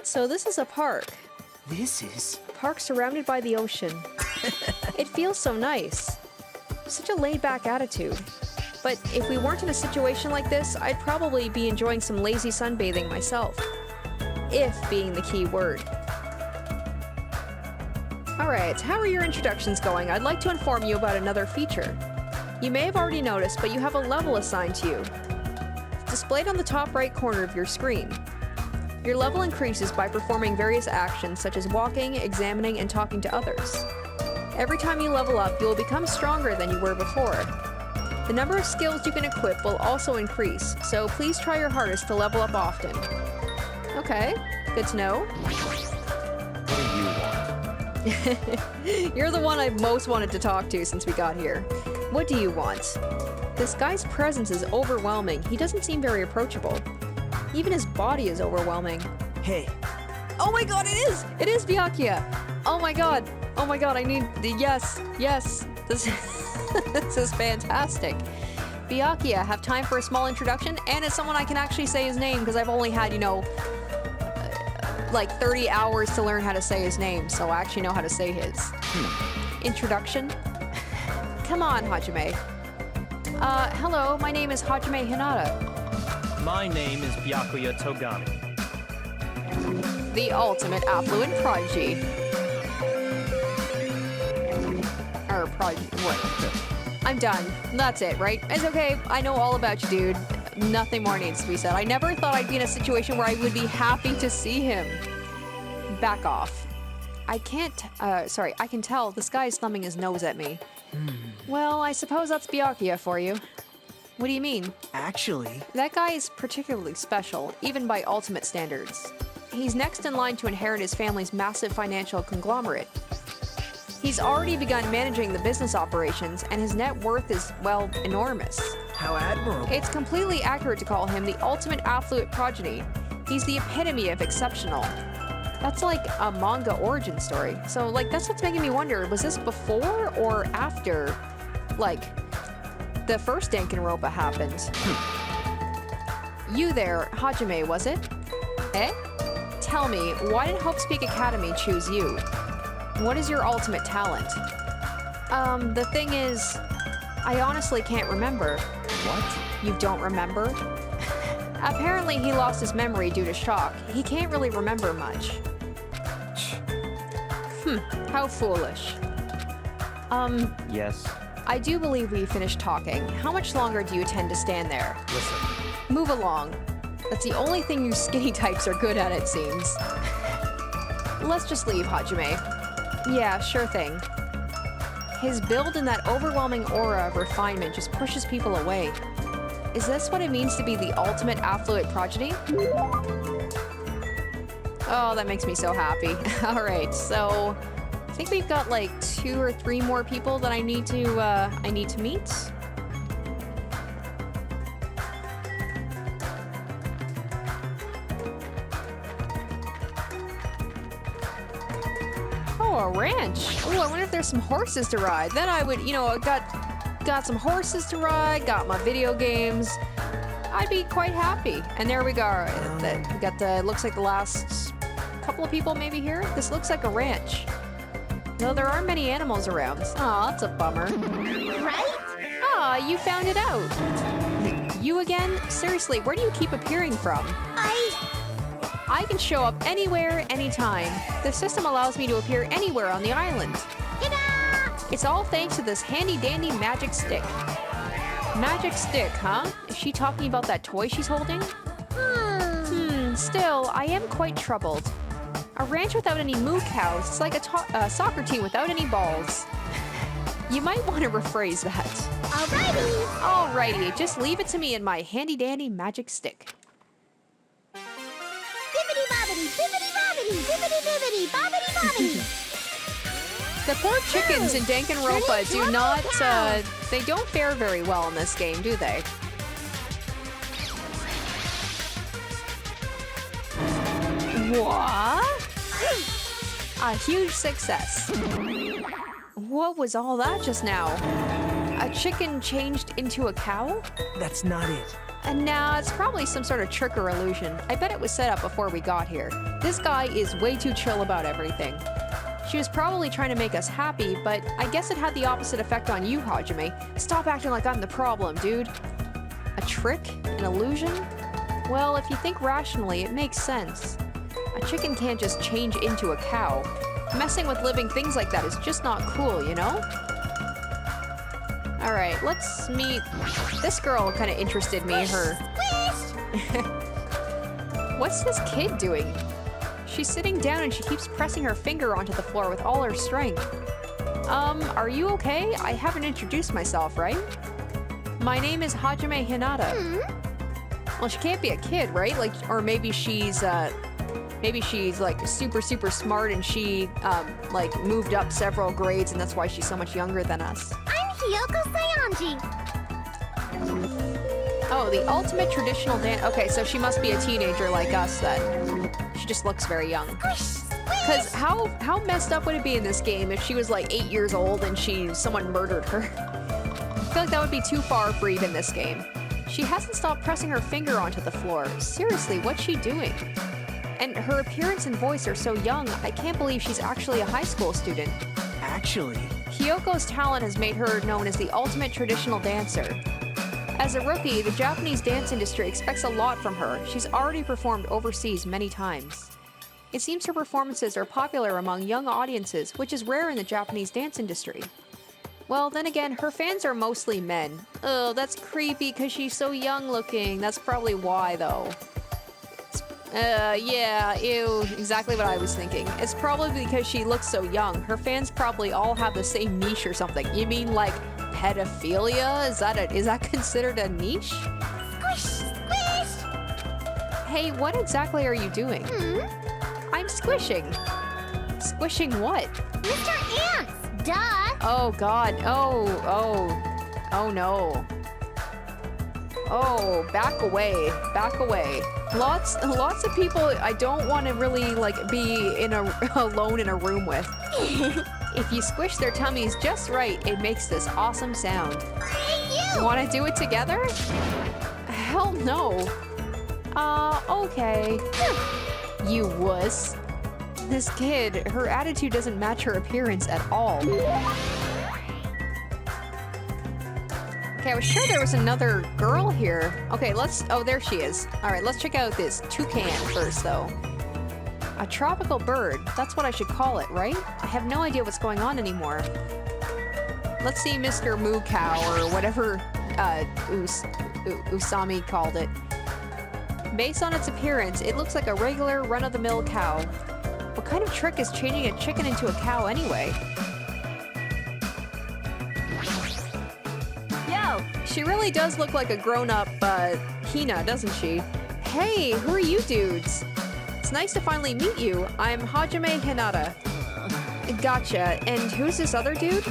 So this is a park. This is... Park surrounded by the ocean. It feels so nice. Such a laid-back attitude. But if we weren't in a situation like this, I'd probably be enjoying some lazy sunbathing myself. If being the key word. Alright, how are your introductions going? I'd like to inform you about another feature. You may have already noticed, but you have a level assigned to you. It's displayed on the top right corner of your screen. Your level increases by performing various actions such as walking, examining, and talking to others. Every time you level up, you will become stronger than you were before. The number of skills you can equip will also increase, so please try your hardest to level up often. Okay, good to know. What do you want? You're the one I most wanted to talk to since we got here. What do you want? This guy's presence is overwhelming. He doesn't seem very approachable. Even his body is overwhelming. Hey, Oh my god, it is! It is Byakuya! Oh my god! Oh my god, I need the yes, yes. This, this is fantastic. Byakuya, have time for a small introduction, and it's someone I can actually say his name, because I've only had, you know, like 30 hours to learn how to say his name, so I actually know how to say his. Introduction? Come on, Hajime. Hello, my name is Hajime Hinata. My name is Byakuya Togami. The ultimate affluent prodigy. Or prodigy, what? I'm done. That's it, right? It's okay. I know all about you, dude. Nothing more needs to be said. I never thought I'd be in a situation where I would be happy to see him. Back off. I can't, sorry, I can tell this guy is thumbing his nose at me. Well, I suppose that's Byakuya for you. What do you mean? actually, That guy is particularly special, even by ultimate standards. He's next in line to inherit his family's massive financial conglomerate. He's already begun managing the business operations, and his net worth is, well, enormous. how admirable. It's completely accurate to call him the ultimate affluent progeny. He's the epitome of exceptional. That's like a manga origin story. So, like, that's what's making me wonder, was this before or after, like, the first Danganronpa happened? You there, Hajime, was it? Eh? Tell me, why did Hope Speak Academy choose you? What is your ultimate talent? The thing is, I honestly can't remember. What? You don't remember? Apparently he lost his memory due to shock. He can't really remember much. How foolish. Yes. I do believe we finished talking. How much longer do you intend to stand there? Listen. Move along. That's the only thing you skinny types are good at, it seems. Let's just leave, Hajime. Yeah, sure thing. His build and that overwhelming aura of refinement just pushes people away. Is this what it means to be the ultimate affluent progeny? Oh, that makes me so happy. All right, so I think we've got like 2 or 3 more people that I need to meet. Oh, a ranch. Oh, I wonder if there's some horses to ride. Then I would, you know, got some horses to ride, got my video games. I'd be quite happy. And there we go. We got the, looks like the last couple of people maybe here. This looks like a ranch. Though there aren't many animals around. Aw, that's a bummer. Right? Aw, you found it out. You again? Seriously, where do you keep appearing from? I can show up anywhere, anytime. The system allows me to appear anywhere on the island. Ta-da! It's all thanks to this handy-dandy magic stick. Magic stick, huh? Is she talking about that toy she's holding? Still, I am quite troubled. A ranch without any moo cows is like a soccer team without any balls. You might want to rephrase that. Alrighty! Alrighty, just leave it to me and my handy-dandy magic stick. Bibbidi-bobbidi, bibbidi-bobbidi, bibbidi-bibbidi, bobbidi-bobbidi. The poor chickens in Danganronpa do not, they don't fare very well in this game, do they? What? A huge success. What was all that just now? A chicken changed into a cow? That's not it. And nah, it's probably some sort of trick or illusion. I bet it was set up before we got here. This guy is way too chill about everything. She was probably trying to make us happy, but I guess it had the opposite effect on you, Hajime. Stop acting like I'm the problem, dude. A trick? An illusion? Well, if you think rationally, it makes sense. A chicken can't just change into a cow. Messing with living things like that is just not cool, you know? Alright, let's meet... This girl kind of interested me, her... What's this kid doing? She's sitting down and she keeps pressing her finger onto the floor with all her strength. Are you okay? I haven't introduced myself, right? My name is Hajime Hinata. Well, she can't be a kid, right? Like, or maybe she's like super smart and she like moved up several grades and that's why she's so much younger than us. I'm Hiyoko Saionji. Oh, the ultimate traditional dance. Okay, so she must be a teenager like us then. She just looks very young. Because how messed up would it be in this game if she was like 8 years old and someone murdered her? I feel like that would be too far for even this game. She hasn't stopped pressing her finger onto the floor. Seriously, what's she doing? And her appearance and voice are so young, I can't believe she's actually a high school student. Actually, Hyoko's talent has made her known as the ultimate traditional dancer. As a rookie, the Japanese dance industry expects a lot from her. She's already performed overseas many times. It seems her performances are popular among young audiences, which is rare in the Japanese dance industry. Well, then again, her fans are mostly men. Oh, that's creepy because she's so young looking. That's probably why, though. Yeah, ew, exactly what I was thinking. It's probably because she looks so young. Her fans probably all have the same niche or something. You mean like pedophilia? Is that considered a niche? Squish, squish! Hey, what exactly are you doing? I'm squishing. Squishing what? Mr. Ants! Duh! Oh god. Oh no. Oh, back away. Back away. Lots of people I don't want to really like be alone in a room with. If you squish their tummies just right, it makes this awesome sound. Hey, you! Want to do it together? Hell no. Okay. You wuss. This kid, her attitude doesn't match her appearance at all. Okay, I was sure there was another girl here. Okay, oh, there she is. All right, let's check out this toucan first, though. A tropical bird. That's what I should call it, right? I have no idea what's going on anymore. Let's see Mr. Moo Cow, or whatever Usami called it. Based on its appearance, it looks like a regular run-of-the-mill cow. What kind of trick is changing a chicken into a cow anyway? Yo! She really does look like a grown-up, Hina, doesn't she? Hey, who are you dudes? It's nice to finally meet you. I'm Hajime Hinata. Gotcha. And who's this other dude?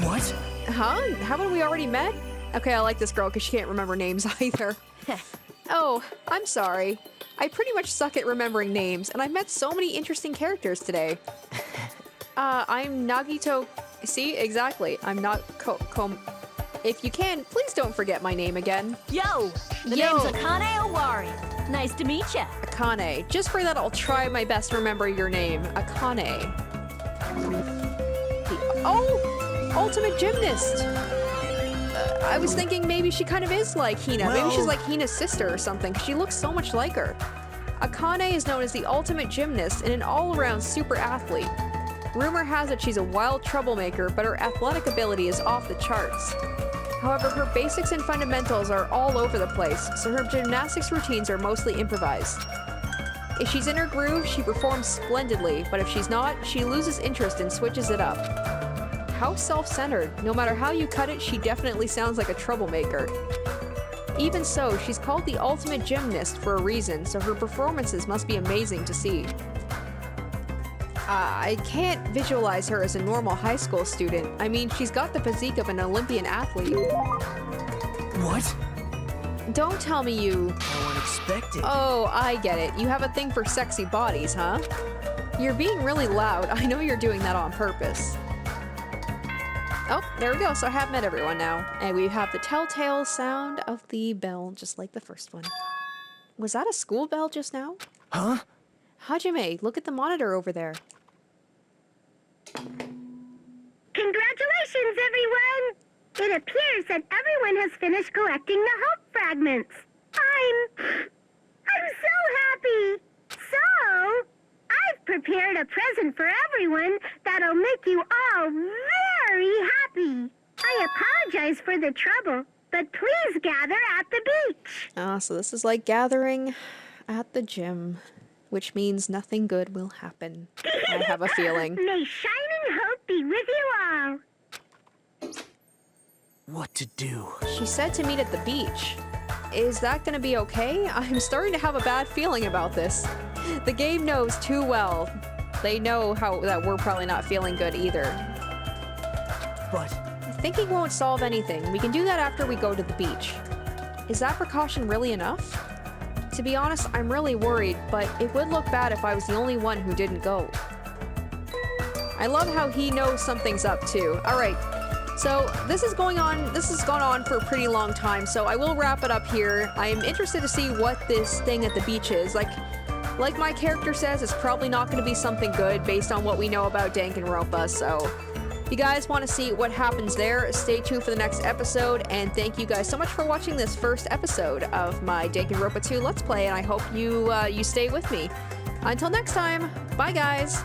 what? Huh? Haven't we already met? Okay, I like this girl because she can't remember names either. Oh, I'm sorry. I pretty much suck at remembering names, and I've met so many interesting characters today. I'm Nagito. See, exactly. I'm not If you can, please don't forget my name again. Yo! The name's Akane Owari. Nice to meet ya. Akane. Just for that, I'll try my best to remember your name. Akane. Oh! Ultimate Gymnast! I was thinking maybe she kind of is like Hina. Maybe she's like Hina's sister or something. She looks so much like her. Akane is known as the ultimate gymnast and an all-around super athlete. Rumor has it she's a wild troublemaker, but her athletic ability is off the charts. However, her basics and fundamentals are all over the place, so her gymnastics routines are mostly improvised. If she's in her groove, she performs splendidly, but if she's not, she loses interest and switches it up. How self-centered. No matter how you cut it, she definitely sounds like a troublemaker. Even so, she's called the ultimate gymnast for a reason, so her performances must be amazing to see. I can't visualize her as a normal high school student. I mean, she's got the physique of an Olympian athlete. What? Don't tell me you... No one expected. Oh, I get it. You have a thing for sexy bodies, huh? You're being really loud. I know you're doing that on purpose. Oh, there we go. So I have met everyone now. And we have the telltale sound of the bell, just like the first one. Was that a school bell just now? Huh? Hajime, look at the monitor over there. Congratulations, everyone! It appears that everyone has finished collecting the hope fragments. I'm so happy! So, I've prepared a present for everyone that'll make you all very happy. I apologize for the trouble, but please gather at the beach. Ah, so this is like gathering at the gym, which means nothing good will happen. I have a feeling. May shining hope be with you all. What to do? She said to meet at the beach. Is that gonna be okay? I'm starting to have a bad feeling about this. The game knows too well. They know that we're probably not feeling good either. But Thinking won't solve anything. We can do that after we go to the beach. is that precaution really enough? To be honest, I'm really worried, but it would look bad if I was the only one who didn't go. I love how he knows something's up too. Alright, so this has gone on for a pretty long time, so I will wrap it up here. I am interested to see what this thing at the beach is. Like my character says, it's probably not going to be something good based on what we know about Danganronpa, so if you guys want to see what happens there, stay tuned for the next episode, and thank you guys so much for watching this first episode of my Danganronpa 2 Let's Play, and I hope you stay with me. Until next time, bye guys!